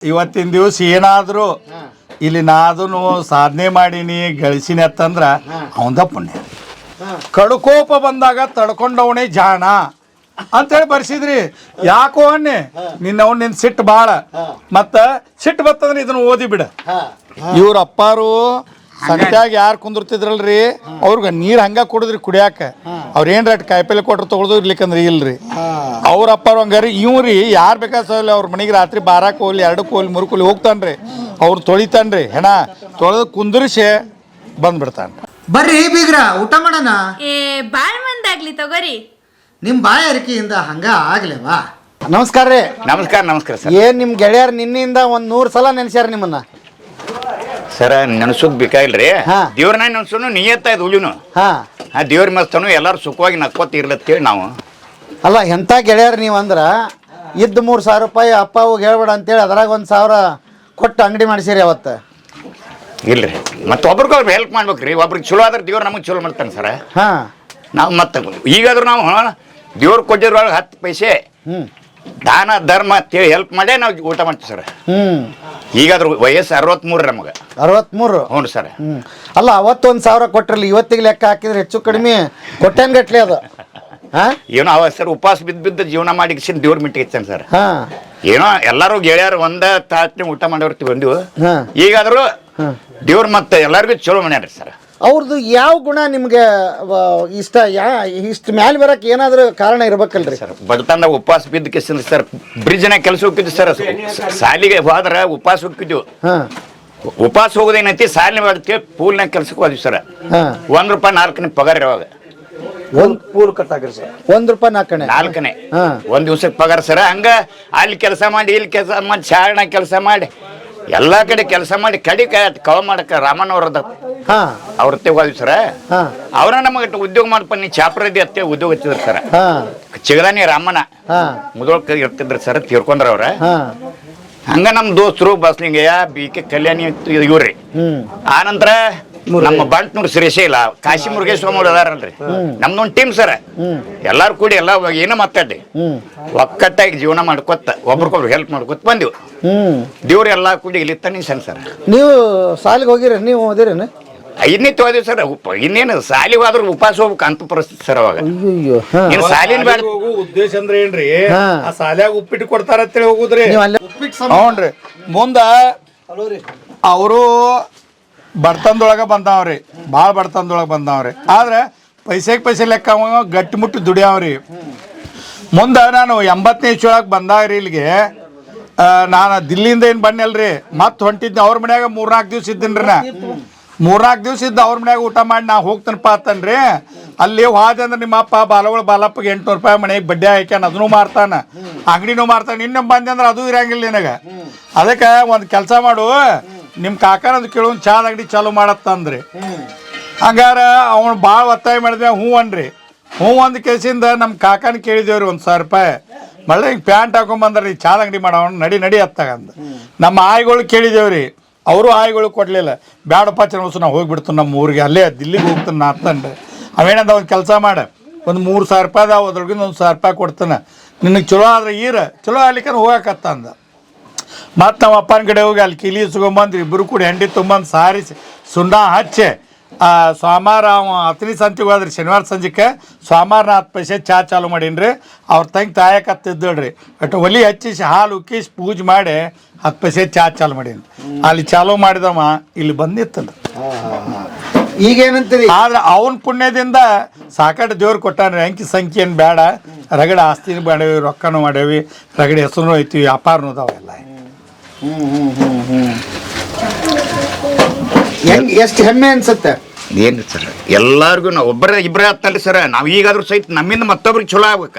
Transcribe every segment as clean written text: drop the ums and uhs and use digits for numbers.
ಇವತ್ತಿನ ದಿವಸ ಏನಾದರೂ ಇಲ್ಲಿ ನಾದನು ಸಾಧನೆ ಮಾಡೀನಿ ಗಳಿಸಿನಿ ಅಂತಂದ್ರ ಅವಂದ ಪುಣ್ಯ. ಕಡುಕೋಪ ಬಂದಾಗ ತಡ್ಕೊಂಡವನೇ ಜಾಣ ಅಂತೇಳಿ ಬರ್ಸಿದ್ರಿ. ಯಾಕೋ ಅನ್ನಿ ನಿನ್ನ ಸಿಟ್ಟು ಭಾಳ, ಮತ್ತ ಸಿಟ್ಟು ಬತ್ತಂದ್ರೆ ಇದನ್ನ ಓದಿ ಬಿಡ. ಇವ್ರ ಅಪ್ಪಾರು ಸಂತ್ಯಾಗ ಯಾರು ಕುಂದಿರ್ತಿದ್ರಲ್ರಿ ಅವ್ರಿಗೆ ನೀರು ಹಂಗ ಕುಡಿದ್ರಿ ಕುಡಿಯಾಕ. ಅವ್ರ ಏನ್ರ ಕಾಯಿಪಲ್ಲೆ ಕೊಟ್ರು ತಗೊಳ್ದು ಇರ್ಲಿಕ್ಕಂದ್ರಿ ಇಲ್ರಿ. ಅವ್ರ ಅಪ್ಪಾರು ಹಂಗಾರಿ ಇವ್ರಿ ಯಾರು ಬೇಕಾದ್ರೆ ಅವ್ರ ಮನೆಗೆ ರಾತ್ರಿ 12ಕ್ಕೆ ಹೋಗ್ಲಿ 2ಕ್ಕೆ ಹೋಗ್ಲಿ 3ಕ್ಕೆ ಹೋಗ್ಲಿ ಹೋಗ್ತಾನ್ರಿ. ಅವ್ರು ತೊಳಿತಾನ್ರಿ, ಹೆಣ ತೊಳೆದು ಕುಂದ್ರಿಸಿ ಬಂದ್ಬಿಡ್ತಾನ. ಬರ್ರಿ ಬೀಗ್ರ ಊಟ ಮಾಡೋಣ. ಬಾಳ್ ಮಂದಾಗ್ಲಿ ತಗೋರಿ. ನಿಮ್ ಬಾಯ ಅರಿಕೆಯಿಂದ ಹಂಗ ಆಗ್ಲೇವಾ? ನಮಸ್ಕಾರ ರೀ. ನಮಸ್ಕಾರ. ನಮಸ್ಕಾರ ಸರ್. ಏನ್ ನಿಮ್ ಗೆಳೆಯರ್ ನಿನ್ನಿಂದ 100 ಸಲ ನೆನ್ಸ್ಯಾರ ನಿಮ್ಮನ್ನ. ಸರ ನೆನ್ಸೋದ್ ಬೇಕಾಗಿಲ್ರಿ. ದೇವ್ರನ್ನ ನೆನ್ಸೋನು ನಿಯತ್ತ ಇದು ಉಳಿನು. ದೇವ್ರ ಮಸ್ತನು ಎಲ್ಲಾರು ಸುಖವಾಗಿ ನಕ್ಕೋತ ಇರ್ಲತ್ತೇಳಿ ನಾವು. ಅಲ್ಲ ಎಂತ ಗೆಳೆಯರ್ ನೀವ್ ಅಂದ್ರ ಇದ್ದ 3,000 ರೂಪಾಯಿ ಅಪ್ಪ ಹೋಗಿ ಹೇಳ್ಬೇಡ ಅಂತೇಳಿ ಅದ್ರಾಗ 1,000 ಕೊಟ್ಟು ಅಂಗಡಿ ಮಾಡಿಸಿರಿ ಅವತ್ತ. ಇಲ್ರಿ ಮತ್ತೆ ಒಬ್ರಿಗೊಬ್ರು ಹೆಲ್ಪ್ ಮಾಡ್ಬೇಕ್ರಿ. ಒಬ್ರಿಗೆ ಚಲೋ ಆದ್ರೆ ದೇವ್ರು ನಮಗೆ ಚಲೋ ಮಾಡ್ತಾನೆ ಸರ. ನಾವು ಮತ್ತೆ ಈಗಾದ್ರೂ ನಾವು ದೇವ್ರು ಕೊಟ್ಟಿದ್ರೊಳಗೆ 10 ಪೈಸೆ ದಾನ ಧರ್ಮ ಅಂತೇಳಿ ಹೆಲ್ಪ್ ಮಾಡೇ ನಾವು ಊಟ ಮಾಡ್ತೀವಿ ಸರ್. ಈಗಾದ್ರೂ ವಯಸ್ಸು 63 ನಮಗೆ. 63? ಹ್ಞೂ ಸರ್. ಅಲ್ಲ ಅವತ್ತು 1,000 ಕೊಟ್ರಲ್ಲ, ಇವತ್ತಿಗೆ ಲೆಕ್ಕ ಹಾಕಿದ್ರೆ ಹೆಚ್ಚು ಕಡಿಮೆ ಕೊಟ್ಟೇನ್ ಗಟ್ಲೆ ಅದು. ಏನೋ ಅವ ಸರ್ ಉಪವಾಸ ಬಿದ್ದು ಜೀವನ ಮಾಡಿ ದೇವ್ರ ಮಿಟ್ಟಿಗೆ ಸರ್. ಏನೋ ಎಲ್ಲಾರು ಗೆಳೆಯರು ಒಂದ ತಾಟ್ನಿ ಊಟ ಮಾಡಿರ್ತೀವಿ ಬಂದಿವು. ಈಗಾದ್ರೂ ದೇವ್ರ ಮತ್ತೆ ಎಲ್ಲರಿಗೂ ಚಲೋ ಮಾಡ್ಯಾರ್ರಿ ಸರ್. ಅವ್ರದ್ದು ಯಾವ ಗುಣ ನಿಮ್ಗೆ ಇಷ್ಟ ಮ್ಯಾಲೆ ಬರಕ್ ಏನಾದ್ರು ಕಾರಣ ಇರ್ಬೇಕಲ್ರಿ ಸರ್? ಬಡತನದಾಗ ಉಪವಾಸ ಬಿದ್ದಕ್ಕೆ ಸರ್ ಬ್ರಿಡ್ಜ್ನಾಗ ಕೆಲಸ ಹೋಗಿದ್ವಿ ಸರ್. ಸಾಲಿಗೆ ಹೋದ್ರೆ ಉಪವಾಸ ಹೋಗಿದ್ವಿ. ಉಪವಾಸ ಹೋಗೋದೇನೈತಿ ಸಾಲಿನ ಮಾಡ್ತೀವಿ ಪೂಲ್ನಾಗ ಕೆಲ್ಸಕ್ಕೆ ಹೋದ್ವಿ ಸರ್. ₹1 4ನೇ ಪಗಾರ ಇರುವಾಗ. ₹1 4ನೇ ಒಂದ್ ದಿವ್ಸಕ್ಕೆ ಪಗಾರ ಸರ್. ಹಂಗ ಅಲ್ಲಿ ಕೆಲಸ ಮಾಡಿ ಇಲ್ಲಿ ಕೆಲಸ ಮಾಡಿ ಶಾರಣ ಕೆಲಸ ಮಾಡಿ ಎಲ್ಲಾ ಕಡೆ ಕೆಲಸ ಮಾಡಿ ಕಡಿಕ ಕವ ಮಾಡಕ ರಾಮನ್ ಅವ್ರದ ಅವ್ರ ಹೋದ್ವಿ ಸರ. ಅವ್ರ ನಮಗೆ ಉದ್ಯೋಗ ಮಾಡ್ಪ ನೀ ಚಾಪ್ರದಿ ಅತ್ತೆ ಉದ್ಯೋಗ ಹಚ್ಚಿದ್ರ ಸರ್. ಚಿಗದಾನಿ ರಾಮನ ಮುದೋಳ್ಕ ಇರ್ತಿದ್ರ ಸರ್, ತೀರ್ಕೊಂಡ್ರ ಅವ್ರ. ಹಂಗ ನಮ್ ದೋಸ್ತರು ಬಸ್ಲಿಂಗಯ್ಯ BK ಕಲ್ಯಾಣಿ ಇವ್ರಿ. ಆನಂತರ ನಮ್ಮ ಬಂಟ್ನೂರ್ ಶ್ರೀಶೈಲ ಕಾಶಿ ಮುರುಗೇಶ್ವರ ಅದಾರಲ್ರಿ, ನಮ್ದೊಂದ್ ಟೀಮ್ ಸರ್. ಎಲ್ಲಾರು ಕೂಡಿ ಎಲ್ಲ ಏನೋ ಮಾತಾಡಿ ಒಕ್ಕಟ್ಟಾಗಿ ಜೀವನ ಮಾಡ್ಕೊತ ಒಬ್ರಿಗೊಬ್ರು ಹೆಲ್ಪ್ ಮಾಡ್ಕೊತ ಬಂದಿವ್. ದೇವ್ರ ಎಲ್ಲಾ ಕೂಡಿ ಇಲ್ಲಿ ತನಿಸನ್ ಸರ್. ನೀವು ಸಾಲಿಗೆ ಹೋಗಿರ? ನೀವು ಓದಿರೇನ? 5ನೇ ಹೋದ್ವಿ ಸರ್. ಇನ್ನೇನು ಸಾಲಿ ಹೋದ್ರ ಉಪವಾಸ ಹೋಗ್ಬೇಕು ಅಂತ ಪರಿಸ್ಥಿತಿ ಸರ್ ಅವಾಗ. ಸಾಲಿನ ಬೇಡ ಉದ್ದೇಶ ಅಂದ್ರೆ ಏನ್ರಿ? ಆ ಸಾಲ್ಯಾಗ ಉಪ್ಪಿಟ್ಟು ಕೊಡ್ತಾರ ಅಂತೇಳಿ ಹೋಗುದ್ರಿ. ಹ್ಞೂನ್ರಿ. ಮುಂದ ಅವರು ಬಡತನದೊಳಗೆ ಬಂದಾವ್ರಿ, ಭಾಳ ಬಡತನದೊಳಗೆ ಬಂದಾವ್ರಿ. ಆದ್ರೆ ಪೈಸೆ ಲೆಕ್ಕ ಗಟ್ಟಿ ಮುಟ್ಟಿ ದುಡಿಯಾವ್ರಿ. ಮುಂದೆ ನಾನು 80ನೇ ಇಸ್ವಿಯೊಳಗೆ ಬಂದಾಗ್ರಿ ಇಲ್ಲಿಗೆ. ನಾನು ದಿಲ್ಲಿಯಿಂದ ಏನು ಬನ್ನಲ್ರಿ, ಮತ್ತೆ ಹೊಂಟಿದ್ದೆ ಅವ್ರ ಮನ್ಯಾಗ 3-4 ದಿವ್ಸ ಇದ್ದೀನ್ರಿ. ನಾ 3-4 ದಿವ್ಸ ಇದ್ದ ಅವ್ರ ಮನ್ಯಾಗ ಊಟ ಮಾಡಿ ನಾ ಹೋಗ್ತೇನಪ್ಪ ಅಂತನ್ರಿ. ಅಲ್ಲಿ ಹೋದೆ ಅಂದ್ರೆ ನಿಮ್ಮ ಅಪ್ಪ ಬಾಲಪ್ಪಗೆ ₹800 ಮನೆಗೆ ಬಡ್ಡಿ ಹಾಕ್ಯಾನ, ಅದನ್ನು ಮಾರ್ತಾನ, ಅಂಗಡಿನೂ ಮಾರ್ತಾನೆ. ಇನ್ನೊಮ್ಮೆ ಬಂದೆ ಅಂದ್ರೆ ಅದು ಇರಂಗಿಲ್ಲ ನಿನಗೆ. ಅದಕ್ಕೆ ಒಂದು ಕೆಲಸ ಮಾಡು, ನಿಮ್ಮ ಕಾಕನದು ಕೇಳೋನ್ ಚಾದ ಅಂಗಡಿ ಚಾಲು ಮಾಡತ್ತಂದ್ರಿ. ಹಂಗಾರ ಅವನು ಭಾಳ ಒತ್ತಾಯ ಮಾಡಿದ್ವಿ. ಹ್ಞೂ ಅನ್ರಿ. ಹ್ಞೂ ಒಂದು ಕೇಸಿಂದ ನಮ್ಮ ಕಾಕನ ಕೇಳಿದೇವ್ರಿ ₹1,000. ಮಳ್ಳೆ ಹಿಂಗೆ ಪ್ಯಾಂಟ್ ಹಾಕೊಂಬಂದ್ರಿ ಚಾದ ಅಂಗಡಿ ಮಾಡೋಣ ನಡಿ ಹತ್ತಾಗಂದು. ನಮ್ಮ ಆಯ್ಗಳು ಕೇಳಿದೇವ್ರಿ, ಅವರು ಆಯ್ಗಳು ಕೊಡಲಿಲ್ಲ. ಬ್ಯಾಡಪ್ಪ ಚನ್ನವಸು ನಾವು ಹೋಗಿಬಿಡ್ತು ನಮ್ಮ ಊರಿಗೆ, ಅಲ್ಲೇ ದಿಲ್ಲಿಗೆ ಹೋಗ್ತಾನೆ ನಾ ಅಂತಂದ್ರೆ. ಅವೇನಂದ ಒಂದು ಕೆಲಸ ಮಾಡ, ಒಂದು ₹3,000 ಅದಾವ, ಅದ್ರೊಳಗಿಂದ ₹1,000 ಕೊಡ್ತಾನೆ, ನಿನಗೆ ಚಲೋ ಆದ್ರೆ ಚಲೋ ಆಗ್ಲಿಕ್ಕೆ ಹೋಗಕತ್ತ ಅಂದ. ಮತ್ತು ನಮ್ಮ ಅಪ್ಪನ ಕಡೆ ಹೋಗಿ ಅಲ್ಲಿ ಕಿಲಿ ಸುಗೊಂಬಂದು ಇಬ್ಬರು ಕೂಡ ಹೆಂಡಿ ತುಂಬಂದು ಸಾರಿಸಿ ಸುಣ್ಣ ಹಚ್ಚಿ ಸೋಮವಾರ ಅವ 10ನೇ ಸಂತಿಗೆ ಹೋದ್ರಿ. ಶನಿವಾರ ಸಂಜೆಗೆ ಸೋಮವಾರ 10 ಪೈಸೆ ಚಾ ಚಾಲು ಮಾಡೀನಿ. ಅವ್ರ ತಂಗಿ ತಾಯಕತ್ತಿದ್ದಳ್ರಿ. ಒಟ್ಟು ಒಲಿ ಹಚ್ಚಿಸಿ ಹಾಲು ಉಕ್ಕಿಸಿ ಪೂಜೆ ಮಾಡಿ 10 ಪೈಸೆ ಚಾ ಚಾಲು ಮಾಡೀನಿ. ಅಲ್ಲಿ ಚಾಲು ಮಾಡಿದವ ಇಲ್ಲಿ ಬಂದಿತ್ತಲ್ಲ. ಈಗೇನಂತೀರಿ? ಆದ್ರೆ ಅವನ ಪುಣ್ಯದಿಂದ ಸಾಕಷ್ಟು ದೇವ್ರು ಕೊಟ್ಟಾನ್ರಿ. ಅಂಕಿ ಸಂಖ್ಯೆ ಏನು ಬೇಡ, ರಗಡೆ ಆಸ್ತಿನೂ ಮಾಡೇವಿ, ರೊಕ್ಕನೂ ಮಾಡೇವಿ, ರಗಡೆ ಹೆಸರು ಐತಿ, ವ್ಯಾಪಾರನೂ ಅದಾವೆಲ್ಲ. ಎಷ್ಟು ಹೆಮ್ಮೆ ಅನ್ಸುತ್ತೆ. ಏನು ಸರ್ ಎಲ್ಲಾರ್ಗು ನಾವು ಇಬ್ಬರೇ ಹತ್ತಲ್ರಿ ಸರ್. ನಾವು ಈಗಾದ್ರೂ ಸಹಿತ ನಮ್ಮಿಂದ ಮತ್ತೊಬ್ರಿಗೆ ಚಲೋ ಆಗ್ಬೇಕ.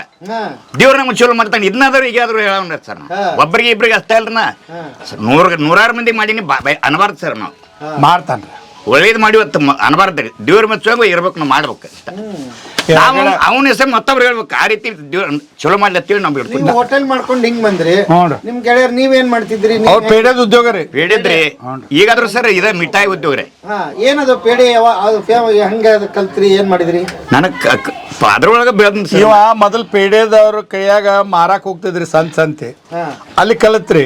ದೇವ್ರ ನಮ್ಗೆ ಚಲೋ ಮಾಡ್ತಾನೆ. ಇದನ್ನಾದ್ರೂ ಈಗಾದ್ರೂ ಹೇಳೋಣ ಸರ್. ಒಬ್ಬರಿಗೆ ಇಬ್ಬರಿಗೆ ಅಷ್ಟೇ ಅಲ್ರಿ. ನೂರಾರು ಮಂದಿ ಮಾಡೀನಿ ಅನ್ಬಾರ್ದು ಸರ್. ನಾವು ಮಾಡ್ತಾನ್ರಿ, ಒಳ್ಳೇದು ಮಾಡಿವತ್ತು ಅನ್ಬಾರ್ದ್ರಿ. ದೇವ್ರ ಮೆಚ್ಚುವಂಗ ಇರ್ಬೇಕು, ನಾವು ಮಾಡ್ಬೇಕು. ಅವನ ಹೆಸರು ಮತ್ತೊಬ್ರು ಹೇಳ್ಬೇಕು. ಆ ರೀತಿ ಚಲೋ ಮಾಡ್ಲತ್ತೀವಿ ನಾವು ಬಿಡ್ತೀವಿ. ಹೋಟೆಲ್ ಮಾಡ್ಕೊಂಡು ಹಿಂಗ್ ಬಂದ್ರಿ, ನಿಮ್ ಗೆಳೆಯರ್ ನೀವೇನ್ ಮಾಡ್ತಿದ್ರಿ? ಅವ್ರು ಪೇಡೆದ ಉದ್ಯೋಗ ರೀ. ಪೇಡಿದ್ರಿ. ಈಗಾದ್ರೂ ಸರ್ ಇದ ಮಿಠಾಯಿ ಉದ್ಯೋಗ ರೀ. ಏನದು ಪೇಡೆ? ಹಂಗ ಕಲ್ತ್ರಿ? ಏನ್ ಮಾಡಿದ್ರಿ? ನನಗ್ ಅದ್ರೊಳಗೆ ಬೆಳೆದ ಸರ್. ಇವ ಮೊದಲ್ ಪೇಡೆದವ್ರ ಕೈಯಾಗ ಮಾರಾಕ್ ಹೋಗ್ತಿದ್ರಿ ಸಂತೆ ಅಲ್ಲಿ ಕಲತ್ರಿ.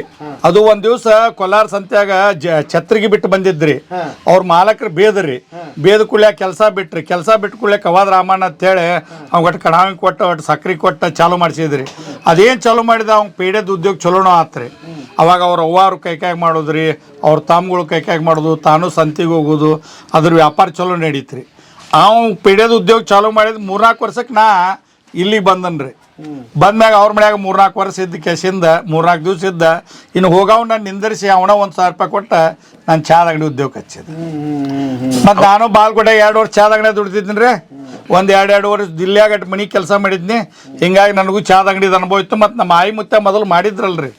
ಅದು ಒಂದ್ ದಿವ್ಸ ಕೊಲಾರ ಸಂತ್ಯಾಗ ಛತ್ರಿಗೆ ಬಿಟ್ಟು ಬಂದಿದ್ರಿ. ಅವ್ರ ಮಾಲಕರು ಬೇದ್ರಿ. ಬೇದ ಕುಳ್ಯ ಕೆಲಸ ಬಿಟ್ಟು ಕುಳ್ಯ ಕವಾದ ರಾಮಣ್ಣ ಅಂತೇಳಿ ಅವ್ ಒಟ್ಟು ಕಣಾವಿ ಕೊಟ್ಟ ಒಟ್ಟು ಸಕ್ರಿ ಕೊಟ್ಟ ಚಾಲು ಮಾಡಿಸಿದ್ರಿ. ಅದೇನ್ ಚಾಲು ಮಾಡಿದ ಅವ್ನ ಪೇಡೆದ ಉದ್ಯೋಗ ಚಲೋನೋ ಆತ್ರಿ. ಅವಾಗ ಅವ್ರ ಅವ್ವಾರು ಕೈಕಾಗಿ ಮಾಡೋದ್ರಿ, ಅವ್ರ ತಮ್ಮಗಳು ಕೈಕಾಗಿ ಮಾಡೋದು, ತಾನು ಸಂತಿಗೆ ಹೋಗೋದು, ಅದ್ರ ವ್ಯಾಪಾರ ಚಲೋ ನಡೀತ್ರಿ. ಅವ್ ಪೇಡೆದ ಉದ್ಯೋಗ ಚಾಲು ಮಾಡಿದ್ 3-4 ವರ್ಷಕ್ಕೆ ನಾ ಇಲ್ಲಿಗೆ ಬಂದನ್ರಿ. ಬಂದ್ಮ್ಯಾಗ ಅವ್ರ ಮನ್ಯಾಗ 3-4 ವರ್ಷ ಇದ್ದ ಕೆಸಿಂದ 3-4 ದಿವ್ಸ ಇದ್ದ. ಇನ್ನು ಹೋಗವ್ ನಾನು ನಿಂದರಿಸಿ ಅವನ 1,000 ರೂಪಾಯಿ ಕೊಟ್ಟ ನಾನು ಚಾದ ಅಂಗಡಿ ಉದ್ಯೋಗ ಹಚ್ಚಿದೆ. ಮತ್ತು ನಾನು ಬಾಲ್ಕೋಟೆ 2 ವರ್ಷ ಚಾದ ಅಂಗಡಿ ದುಡ್ದಿದ್ದೀನಿ ರೀ. 1-2 ವರ್ಷ ದಿಲ್ಲಿಯಾಗ ಮನೆ ಕೆಲಸ ಮಾಡಿದ್ನಿ. ಹಿಂಗಾಗಿ ನನಗೂ ಚಾದ ಅಂಗಡಿದ ಅನುಭವ ಇತ್ತು. ಮತ್ತು ನಮ್ಮ ಆಯಿ ಮುತ್ತ ಮೊದಲು ಮಾಡಿದ್ರಲ್ರಿ.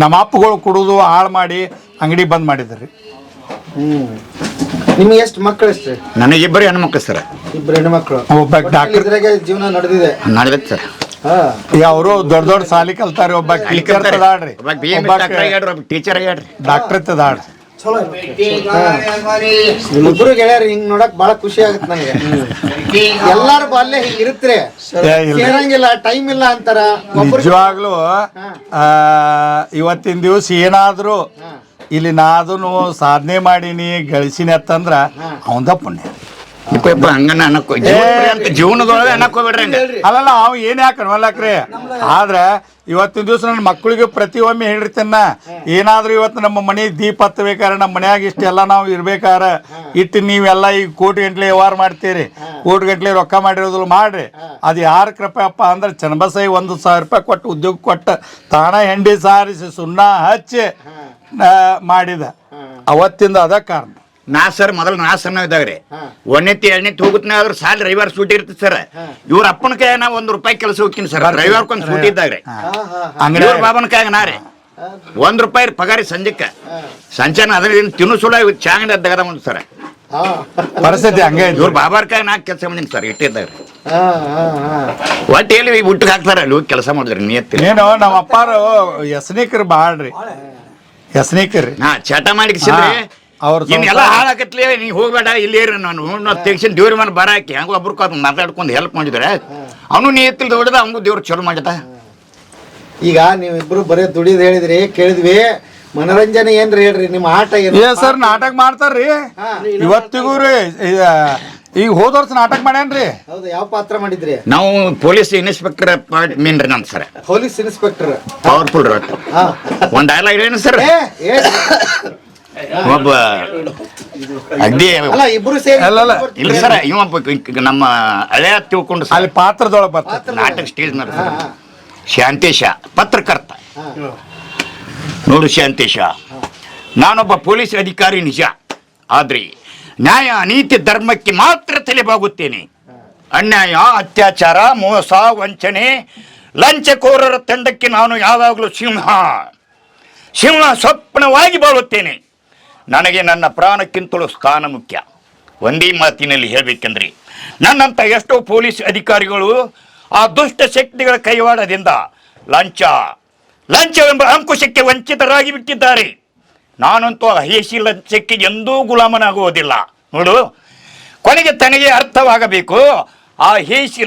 ನಮ್ಮ ಅಪ್ಪಗಳು ಕುಡಿದು ಹಾಳು ಮಾಡಿ ಅಂಗಡಿ ಬಂದ್ ಮಾಡಿದ್ರಿ. ನಿಮ್ಗೆ ಎಷ್ಟು ಮಕ್ಕಳು ಎಷ್ಟು? ನನಗಿಬ್ಬರು ಹೆಣ್ಮಕ್ಳು ಸರ್. ಇಬ್ರು ಹೆಣ್ಮಕ್ಳು. ಒಬ್ಬ ಡಾಕ್ಟರ್ ಜೀವನ ನಡೆದಿದೆ ನಡೆದೈತೆ ಸರ್. ಈಗ ಅವರು ದೊಡ್ಡ ಸಾಲಿ ಕಲ್ತಾರ. ಒಬ್ಬ ಟೀಚರ್ ತದಾಡ್ರಿ, ಟೀಚರ್ ಆಗ್ಯಾಡ್ರಿ, ಡಾಕ್ಟರ್ ತದಾಡ್ರಿ. ಇಬ್ರು ಗೆಳೆಯರು ಹಿಂಗ್ ನೋಡಕ್ ಬಹಳ ಖುಷಿ ಆಗತ್ತೆ ನನಗೆ. ಎಲ್ಲಾರು ಅಲ್ಲೇ ಹಿಂಗ್ ಇರುತ್ರೆ ಸೇರಂಗಿಲ್ಲ, ಟೈಮ್ ಇಲ್ಲ ಅಂತಾರ. ನಿಜವಾಗ್ಲೂ ಇವತ್ತಿನ ದಿವಸ ಏನಾದ್ರು ಇಲ್ಲಿ ನಾದನು ಸಾಧನೆ ಮಾಡೀನಿ ಗಳಿಸಿನಿ ಅಂತಂದ್ರ ಅವಂದ ಪುಣ್ಯ. ಹಂಗನ ಅನ್ನಕ್ಕೋ ಜೀವನದೊಳಗೆ ಅನ್ನಕೋಬೇಡ್ರಿ. ಅಲ್ಲಲ್ಲ ಅವ್ ಏನ್ ಯಾಕನ್ವಲ್ಲಾಕ್ರಿ. ಆದ್ರೆ ಇವತ್ತಿನ ದಿವಸ ನನ್ನ ಮಕ್ಕಳಿಗೆ ಪ್ರತಿಯೊಮ್ಮೆ ಹೇಳಿರ್ತೇನ, ಏನಾದ್ರೂ ಇವತ್ತು ನಮ್ಮ ಮನೆ ದೀಪ ಹತ್ತಬೇಕಾರೆ, ನಮ್ಮ ಮನ್ಯಾಗ ಇಷ್ಟೆಲ್ಲ ನಾವು ಇರ್ಬೇಕಾರ ಇಟ್ಟು ನೀವೆಲ್ಲ ಈಗ ಕೋಟಿ ಗಂಟ್ಲೆ ವ್ಯವಹಾರ ಮಾಡ್ತೀರಿ, ಕೋಟಿ ಗಂಟ್ಲೆ ರೊಕ್ಕ ಮಾಡಿರೋದಿಲ್ಲ ಮಾಡ್ರಿ. ಅದು ಯಾರ ಕೃಪೆಯಪ್ಪ ಅಂದ್ರೆ ಚನ್ನಬಸೈ 1,000 ರೂಪಾಯಿ ಕೊಟ್ಟು ಉದ್ಯೋಗ ಕೊಟ್ಟ ತಾಣ ಹೆಂಡಿ ಸಾರಿಸಿ ಸುಣ್ಣ ಹಚ್ಚಿ ಮಾಡಿದ. ಅವತ್ತಿಂದ ಅದ ಕಾರಣ. ನಾ ಸರ್ ಮೊದಲು ನಾ ಸಣ್ಣ ಇದ್ದಾಗ್ರಿ 1ನೇ 2ನೇ ಹೋಗುತ್ತನ ಆದ್ರೂ ಸಾಲ ರವಿವಾರ ಸೂಟಿ ಇರ್ತದೆ ಸರ್. ಇವ್ರ ಅಪ್ಪನ ಕೈ ನಾ 1 ರೂಪಾಯಿ ಕೆಲಸ ಹೋಗ್ತೀನಿ ಸರ್. ರವಿವಾರಕ್ಕೊಂದು ಸೂಟಿ ಇದ್ದಾಗ್ರಿ. ಅಂಗಡಿ ಬಾಬನ ಕಾಯಾಗ ನಾ ರೀ 1 ರೂಪಾಯಿ ಪಗಾರಿ ಸಂಜೆಕ್ಕ ಸಂಚಾನ ಅದ್ರಿಂದ ತಿನ್ನು ಸುಳ ಚಾಂಗಡಿ ಅದ್ದಾಗದ ಒಂದು ಸರ್ ಪರಿಸ್ಥಿತಿ ಹಂಗೆ. ಇವ್ರ ಬಾಬಾರ್ ಕಾಯಾಗ ನಾ ಕೆಲಸ ಮಾಡೀನಿ ಸರ್. ಇಟ್ಟಿದ್ದಾಗ್ರಿ ಒಟ್ಟು ಎಲ್ಲಿ ಊಟಕ್ಕೆ ಹಾಕ್ತಾರ ಅಲ್ಲಿ ಹೋಗಿ ಕೆಲಸ ಮಾಡಿದ್ರಿ ನಿಯತ್ತಿ. ಏನು ನಮ್ಮ ಅಪ್ಪಾರು ಎಸ್ನಿಕರು ಬಾಳ್ರಿ, ಎಸ್ನಿಕರಿ ಹಾ ಚಟ ಮಾಡಿಸಿದ್ರಿ. ಇನ್ನೆಲ್ಲ ಹಾಳಾಕತ್ಲಿ ನೀ ಹೋಗ್ಬೇಡ ಇಲ್ಲಿ ನಾನು ತೆಗ್ಸಿನ ದೇವ್ರ ಮನೆ ಬರಾಕಿ ಹಂಗ ಒಬ್ರು ಮಾತಾಡ್ಕೊಂಡು ಹೆಲ್ಪ್ ಮಾಡಿದ್ರೆ ಅವನು ನೀ ಎತ್ತಿಲ್ ಹೊಡೆದ ಅವನು ದೇವ್ರು ಚಲೋ ಮಾಡಿದ. ಈಗ ನೀವಿಬ್ರು ಬರೀ ದುಡಿದ್ ಹೇಳಿದ್ರಿ, ಕೇಳಿದ್ವಿ. ಮನರಂಜನೆ ಏನ್ರಿ ಹೇಳ್ರಿ, ನಿಮ್ಮ ಆಟ ಏನು? ಸರ್ ನಾಟಕ ಮಾಡ್ತಾರ್ರಿ ಇವತ್ತಿಗೂ ರೀ. ಈಗ ಹೋದ ವರ್ಷ ನಾಟಕ ಮಾಡ್ಯಾನ್ರಿ. ಹೌದು, ಯಾವ ಪಾತ್ರ ಮಾಡಿದ್ರಿ? ನಾವು ಪೊಲೀಸ್ ಇನ್ಸ್ಪೆಕ್ಟರ್ ಮೀನ್ ರೀ ನಮ್ ಸರ್. ಪೊಲೀಸ್ ಇನ್ಸ್ಪೆಕ್ಟರ್ ಪವರ್ಫುಲ್ ರೊಟ್ಟ ಒಂದ್ ಡೈಲಾಗ್ ಏನು ಸರ್? ಒಬ್ಬ ಅಗ್ದಿ ಇಬ್ರು ಸೇರಿ ಇಲ್ಲ ಸರ್. ಇವ ನಮ್ಮ ಹಳೆಯ ತಿಳ್ಕೊಂಡು ಅಲ್ಲಿ ಪಾತ್ರದೊಳಗೆ ಬರ್ತಾರೆ ನಾಟಕ ಸ್ಟೇಜ್ ನ ಶಾಂತೇಶ ಪತ್ರಕರ್ತ. ನೋಡು ಶಾಂತೇಶ, ನಾನೊಬ್ಬ ಪೊಲೀಸ್ ಅಧಿಕಾರಿ ನಿಜ, ಆದ್ರೆ ನ್ಯಾಯ ನೀತಿ ಧರ್ಮಕ್ಕೆ ಮಾತ್ರ ತಲೆಬಾಗುತ್ತೇನೆ. ಅನ್ಯಾಯ, ಅತ್ಯಾಚಾರ, ಮೋಸ, ವಂಚನೆ, ಲಂಚಕೋರರ ತಂಡಕ್ಕೆ ನಾನು ಯಾವಾಗಲೂ ಸಿಂಹ ಸ್ವಪ್ನವಾಗಿ ಬಾಳುತ್ತೇನೆ. ನನಗೆ ನನ್ನ ಪ್ರಾಣಕ್ಕಿಂತಲೂ ಸ್ಥಾನ ಮುಖ್ಯ. ಒಂದೇ ಮಾತಿನಲ್ಲಿ ಹೇಳಬೇಕೆಂದ್ರೆ ನನ್ನಂಥ ಎಷ್ಟೋ ಪೊಲೀಸ್ ಅಧಿಕಾರಿಗಳು ಆ ದುಷ್ಟ ಶಕ್ತಿಗಳ ಕೈವಾಡದಿಂದ ಲಂಚವೆಂಬ ಅಂಕುಶಕ್ಕೆ ವಂಚಿತರಾಗಿ ಬಿಟ್ಟಿದ್ದಾರೆ. ನಾನಂತೂ ಹೇಸಿ ಲಂಚಕ್ಕೆ ಎಂದೂ ಗುಲಾಮನಾಗುವುದಿಲ್ಲ. ನೋಡು, ಕೊನೆಗೆ ತನಗೆ ಅರ್ಥವಾಗಬೇಕು ಆ ಹೇಸಿ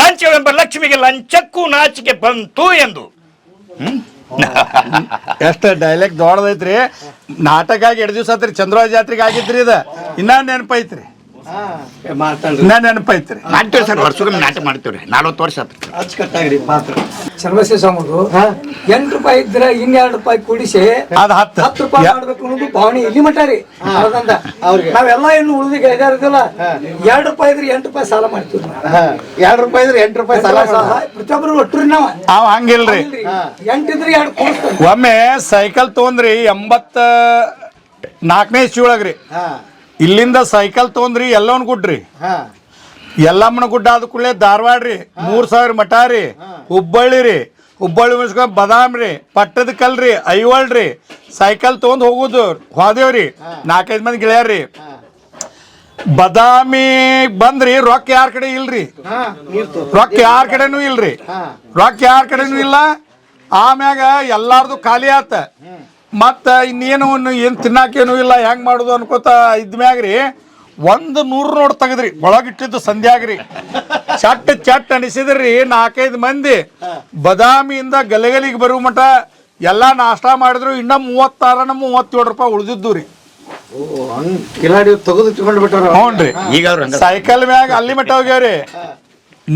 ಲಂಚವೆಂಬ ಲಕ್ಷ್ಮಿಗೆ ಲಂಚಕ್ಕೂ ನಾಚಿಕೆ ಬಂತು ಎಂದು. ಎಷ್ಟು ಡೈಲೆಕ್ಟ್ ದೊಡ್ಡದೈತ್ರಿ. ನಾಟಕ ಆಗಿ 2 ದಿವಸ ಆತ್ರಿ. ಚಂದ್ರವಾದ ಜಾತ್ರೆಗೆ ಆಗಿದ್ರಿ. ಇದ ಇನ್ನ ನೆನಪೈತ್ರಿ, ಇನ್ನ ನೆನಪೈತ್ರಿ. ಮಾಡ್ತೇವೆ ಸರ್, ವರ್ಷಕ್ಕೊಮ್ಮೆ ನಾಟಕ ಮಾಡ್ತೇವ್ರಿ. 40 ವರ್ಷ ಆತ್ರಿ. ಅಚ್ಚುಕಟ್ಟಾಗ್ರಿ ಪಾತ್ರ. ಚನ್ನಬಸವ ಸ್ವಾಮಿಗಳು 8 ರೂಪಾಯಿ ಇದ್ರೆ 2 ರೂಪಾಯಿ ಕೂಡಿಸಿ ಅದು 10 ರೂಪಾಯಿ ಮಾಡ್ಬೇಕು ಅನ್ನೋದು ಭಾವನೆ ಇಲ್ಲಿ ಮಟ್ಟ ರೀ. ನಾವೆಲ್ಲ ಇನ್ನು ಉಳಿದಿಗೆ ಇದಾರದಿಲ್ಲ. 2 ರೂಪಾಯಿ ಇದ್ರೆ 8 ರೂಪಾಯಿ ಸಾಲ ಮಾಡ್ತೀವಿ. 2 ರೂಪಾಯಿ ಇದ್ರೆ 8 ರೂಪಾಯಿ ಸಾಲ ಪ್ರತಿಯೊಬ್ಬರು ಒಟ್ಟರು ಅವ್ ಹಂಗಿಲ್ರಿ. 8 ಇದ್ರೆ 2 ಕೊಡಿಸ್ತಾನೆ. ಒಮ್ಮೆ ಸೈಕಲ್ ತೊಗೊಂಡ್ರಿ 84ನೇ ಇಸ್ವಿ ಒಳಗ್ರಿ. ಇಲ್ಲಿಂದ ಸೈಕಲ್ ತೊಗೊಂಡ್ರಿ ಎಲ್ಲವನ್ ಗುಡ್ರಿ, ಎಲ್ಲಮ್ಮನ ಗುಡ್ಡ ಆದ ಕೂಡಲೇ ಧಾರವಾಡ ರೀ, 3000 ಮಠ ರೀ, ಹುಬ್ಬಳ್ಳಿ ಮುಗಿಸ್ಕೊಂಡ್ ಬದಾಮ್ ರೀ, ಪಟ್ಟದ ಕಲ್ರಿ, ಐವಳ್ ರೀ, ಸೈಕಲ್ ತೊಗೊಂಡ್ ಹೋಗುದು ಹೋದೇವ್ರಿ. 4-5 ಮಂದಿ ಗೆಳೆಯರ್ರಿ. ಬದಾಮಿ ಬಂದ್ರಿ, ರೊಕ್ಕ ಯಾರ ಕಡೆ ಇಲ್ರಿ, ರೊಕ್ಕ ಯಾರ ಕಡೆನೂ ಇಲ್ಲ. ಆಮ್ಯಾಗ ಎಲ್ಲಾರ್ದು ಖಾಲಿ ಆತ. ಮತ್ತ ಇನ್ನೇನು ಏನ್ ತಿನ್ನಾಕೇನು ಇಲ್ಲ, ಹೆಂಗ್ ಮಾಡುದು ಅನ್ಕೋತ ಇದ್ಮ್ಯಾಗ್ರಿ 100 ನೋಟ್ ತೆಗದ್ರಿ ಒಳಗಿಟ್ಟಿದ್ದು ಸಂಧ್ಯಾಗ್ರಿ ಚಟ್ ಅನಿಸಿದ್ರಿ 4-5 ಮಂದಿ ಬದಾಮಿಯಿಂದ ಗಲಗಲಿಗೆ ಬರುವ ಮಟ ಎಲ್ಲ ನಾಷ್ಟ ಮಾಡಿದ್ರು ಇನ್ನ 37 ರೂಪಾಯಿ ಉಳಿದಿದ್ದು ರೀ. ಕಿಲಾಡಿ ತೆಗೆದು ತಗೊಂಡು ಬಿಟ್ಟಾರ. ಹ್ಞೂನ್ರಿ. ಈಗ ಸೈಕಲ್ ಮ್ಯಾಗ ಅಲ್ಲಿ ಮಟ್ಟ ಹೋಗ್ಯಾವ್ರಿ.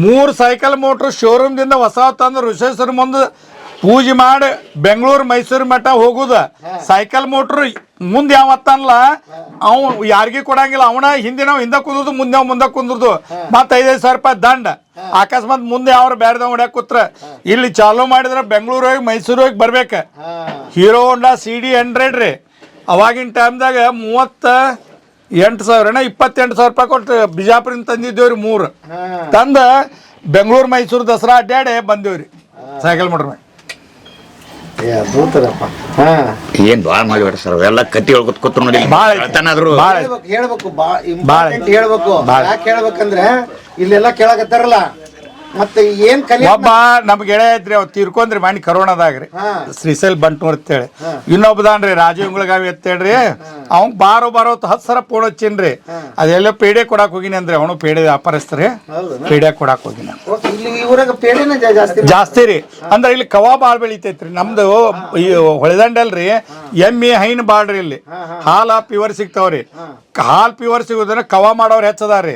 3 ಸೈಕಲ್ ಮೋಟ್ರ್ ಶೋರೂಮ್ ದಿಂದ ಹೊಸ ತಂದು ಋಷೇಶ್ವರ ಮುಂದೆ ಪೂಜೆ ಮಾಡಿ ಬೆಂಗಳೂರು ಮೈಸೂರು ಮಠ ಹೋಗುದ. ಸೈಕಲ್ ಮೋಟ್ರ್ ಮುಂದೆ ಯಾವ ಅತ್ತಲ್ಲ ಅವ್ ಯಾರಿಗೂ ಕೊಡಂಗಿಲ್ಲ. ಅವನ ಹಿಂದೆ ಕುಂದ್ರದು ಮುಂದೆ ಕುಂದ್ರದು ಮತ್ತೆ 5,000 ರೂಪಾಯಿ ದಂಡ. ಅಕಸ್ಮಾತ್ ಮುಂದೆ ಅವ್ರು ಬೇರೆದವ್ ಹೊಡ್ಯಾಕ ಕೂತ್ರ ಇಲ್ಲಿ ಚಾಲೂ ಮಾಡಿದ್ರೆ ಬೆಂಗಳೂರು ಹೋಗಿ ಮೈಸೂರು ಹೋಗಿ ಬರ್ಬೇಕ. ಹೀರೋ ಹೋಂಡಾ CD 100 ರೀ. ಅವಾಗಿನ ಟೈಮ್ದಾಗ 38,000 28,000 ರೂಪಾಯಿ ಕೊಟ್ಟು ಬಿಜಾಪುರಿಂದ ತಂದಿದ್ದೇವ್ರಿ. 3 ತಂದ ಬೆಂಗಳೂರು ಮೈಸೂರು ದಸರಾ ಅಡ್ಡಾಡಿ ಬಂದೇವ್ರಿ ಸೈಕಲ್ ಮೋಟ್ರ್ ಮೇಲೆ. ಏನ್ ಭಾಳ ಮಾಡಿಬಿಡ್ರಿ ಸರ್ ಎಲ್ಲ ಕತ್ತಿ ಹೇಳ್ಕೊತ ಕೂತ್ರು ನೋಡಿ. ಹೇಳ್ಬೇಕು ಯಾಕೆ ಹೇಳ್ಬೇಕಂದ್ರೆ ಇಲ್ಲೆಲ್ಲ ಕೇಳಕತ್ತಾರಲ್ಲ ಮತ್ತೆ ಏನ್ ಕಲಿ. ಒಬ್ಬ ನಮ್ ಗೆಳೆಯ ಇದ್ರಿ ಅವ್ರು ತೀರ್ಕೊಂಡ್ರಿ ಮಾಡಿ ಕರೋನಾದಾಗ್ರಿ ಶ್ರೀಶೈಲ್ ಬಂಟ್ನೂರ್ ಅಂತೇಳಿ. ಇನ್ನೊಬ್ಬದಾನ್ರಿ ರಾಜೀವ್ ಉಂಗ್ಳಗಾವಿ ಅಂತೇಳ್ರಿ. ಅವ್ನ್ ಬಾರೋ 10 ಸರ ಫೋನ್ ಹಚ್ಚಿನ್ರಿ. ಅದೆಲ್ಲ ಪೇಡೆ ಕೊಡಾಕ್ ಹೋಗಿನಿ ಅಂದ್ರೆ ಅವನು ಪೇಡೆ ವ್ಯಾಪಾರಸ್ತ್ರಿ. ಪೇಡೆ ಕೊಡಾಕ್ ಹೋಗಿನ ಜಾಸ್ತಿ ರೀ. ಅಂದ್ರೆ ಇಲ್ಲಿ ಕವಾ ಬಾಳ್ ಬೆಳಿತೈತ್ರಿ. ನಮ್ದು ಈ ಹೊಳೆದಂಡಲ್ರಿ ಎಮ್ಮಿ ಹೈನ್ ಬಾಳ್ರಿ. ಇಲ್ಲಿ ಹಾಲ ಪ್ಯೂರ್ ಸಿಗ್ತಾವ್ರಿ. ಹಾಲ್ ಪ್ಯೂರ್ ಸಿಗೋದ್ರ ಕವಾ ಮಾಡೋರ್ ಹೆಚ್ಚದಾರ್ರಿ.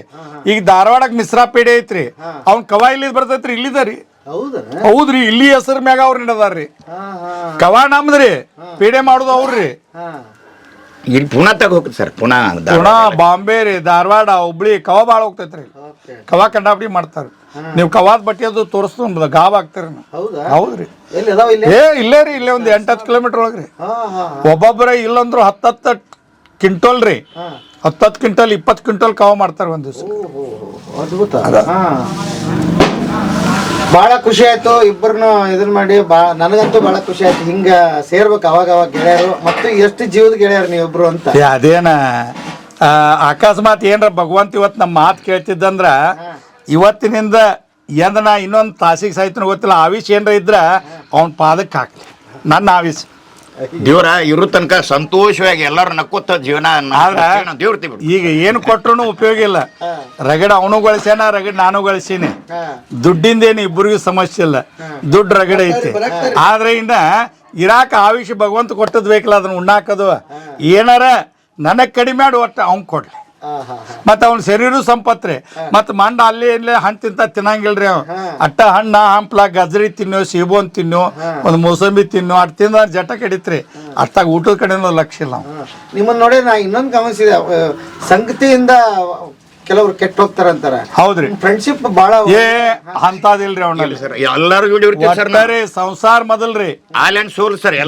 ಈಗ ಧಾರವಾಡಕ್ ಮಿಶ್ರಾ ಪೇಡೆ ಐತ್ರಿ. ಅವ್ನ್ ಕವಾ ಇಲ್ಲಿ ಬರ್ತೈತ್ರಿ ಇಲ್ಲಿದಾರಿ. ಹೌದ್ರಿ ಇಲ್ಲಿ ಹೆಸರು ಮ್ಯಾಗ ಅವ್ರ ನಡದಾರ್ರಿ. ಕವಾ ನಮ್ದ್ರಿ ಪೇಡೆ ಮಾಡುದು ಅವ್ರಿ. ಇಲ್ಲಿ ಪುಣಾ ತಗ ಹೋಗ್ತದೆ ಸರ್. ಪುಣಾ ಬಾಂಬೆ ರೀ ಧಾರವಾಡ ಹುಬ್ಳಿ ಕವಾ ಬಾಳ ಹೋಗ್ತೈತ್ರಿ. ಕವಾ ಕಂಡಾಪಡಿ ಮಾಡ್ತಾರ. ನೀವು ಕವಾದ್ ಬಟ್ಟೆ ಅದು ತೋರಿಸ್ತು ಗಾಬ್ ಆಗ್ತಾರ. ಹೌದ್ರಿ ಇಲ್ಲೇ ರೀ ಇಲ್ಲೇ ಒಂದ್ 8-10 ಕಿಲೋಮೀಟರ್ ಒಳಗ್ರಿ. ಒಬ್ಬೊಬ್ಬರ ಇಲ್ಲಂದ್ರು 10 ಕ್ವಿಂಟಲ್ ರೀ. 10 ಕ್ವಿಂಟಲ್ 20 ಕ್ವಿಂಟಲ್ ಕವಾ ಮಾಡ್ತಾರ ಒಂದ್ ದಿವ್ಸ. ಬಹಳ ಖುಷಿ ಆಯ್ತು ಇಬ್ಬರನ್ನು ಇದನ್ ಮಾಡಿ. ನನಗಂತೂ ಬಹಳ ಖುಷಿ ಆಯ್ತು. ಹಿಂಗ ಸೇರ್ಬೇಕು ಅವಾಗ ಗೆಳೆಯರು. ಮತ್ತು ಎಷ್ಟು ಜೀವದ ಗೆಳೆಯರು ನೀವಿಬ್ರು ಅಂತ. ಅದೇನ ಅಕಸ್ಮಾತ್ ಏನ್ರ ಭಗವಂತ ಇವತ್ತು ನಮ್ಮ ಮಾತು ಕೇಳ್ತಿದ್ದಂದ್ರ ಇವತ್ತಿನಿಂದ ನಾ ಇನ್ನೊಂದು ತಾಸಿಗೆ ಸಾಯ್ತನ ಗೊತ್ತಿಲ್ಲ. ಆವಿಷ್ ಏನ್ರ ಇದ್ರ ಅವನ ಪಾದಕ್ಕೆ ಹಾಕ್ಲಿ ನನ್ನ ಆವಿಷ್. ದೇವ್ರ ಇರೋ ತನಕ ಸಂತೋಷವಾಗಿ ಎಲ್ಲಾರು ನಕ್ಕೋತ ಜೀವನ ದೇವ್ರ. ಈಗ ಏನು ಕೊಟ್ರು ಉಪಯೋಗ ಇಲ್ಲ. ರಗಡ ಅವನು ಗಳಿಸ್ಯಾನ, ರಗಡ ನಾನು ಗಳಿಸೀನಿ. ದುಡ್ಡಿಂದೇನು ಇಬ್ಬರಿಗೂ ಸಮಸ್ಯೆ ಇಲ್ಲ. ದುಡ್ಡು ರಗಡ ಐತಿ. ಆದ್ರೆ ಇನ್ನ ಇರಾಕ ಆವಿಷ ಭಗವಂತ ಕೊಟ್ಟದ್ ಬೇಕಲ್ಲ ಅದನ್ನ ಉಣ್ಣಾಕದು. ಏನಾರ ನನಗ್ ಕಡಿಮೆ ಮಾಡಿ ಒಟ್ಟು ಅವ್ನ್ ಕೊಡ್ಲಿ. ಮತ್ತ ಅವ್ನ ಶರೀರ ಸಂಪತ್ರಿ. ಮತ್ ಮಂಡ ಅಲ್ಲಿ ಇಲ್ಲೇ ಹಣ್ಣು ತಿನ್ನಂಗಿಲ್ರಿ. ಅವ್ ಅಟ್ಟ ಹಣ್ಣ ಹಂಪ್ಲ ಗಜ್ರಿ ತಿನ್ನೋ, ಸೇಬು ತಿನ್ನೋ, ಒಂದು ಮೋಸಂಬಿ ತಿನ್ನೋ, ಅಟ್ ತಿಂದ ಜಟ ಕಡಿತ್ರಿ. ಅಷ್ಟಾಗ ಊಟದ ಕಡೆನೂ ಲಕ್ಷ್ಯ ಇಲ್ಲ. ನಿಮ್ಮನ್ನ ನೋಡಿ ನಾ ಇನ್ನೊಂದು ಗಮನಿಸಿದೆ. ಸಂಗತಿಯಿಂದ ಕೆಲವ್ರು ಕೆಟ್ಟ ಹೋಗ್ತಾರಂತಾರ. ಹೌದ್ರಿ. ಫ್ರೆಂಡ್ಶಿಪ್ ಬಾಳ ಅಂತದಿಲ್ರಿ ಅವನಲ್ಲಿ. ಎಲ್ಲಾರು ಸಂಸಾರ ಮೊದಲ್ರಿ ಆಲ್ಯಾಂಡ್ ಸೋಲ್ ಸರ್.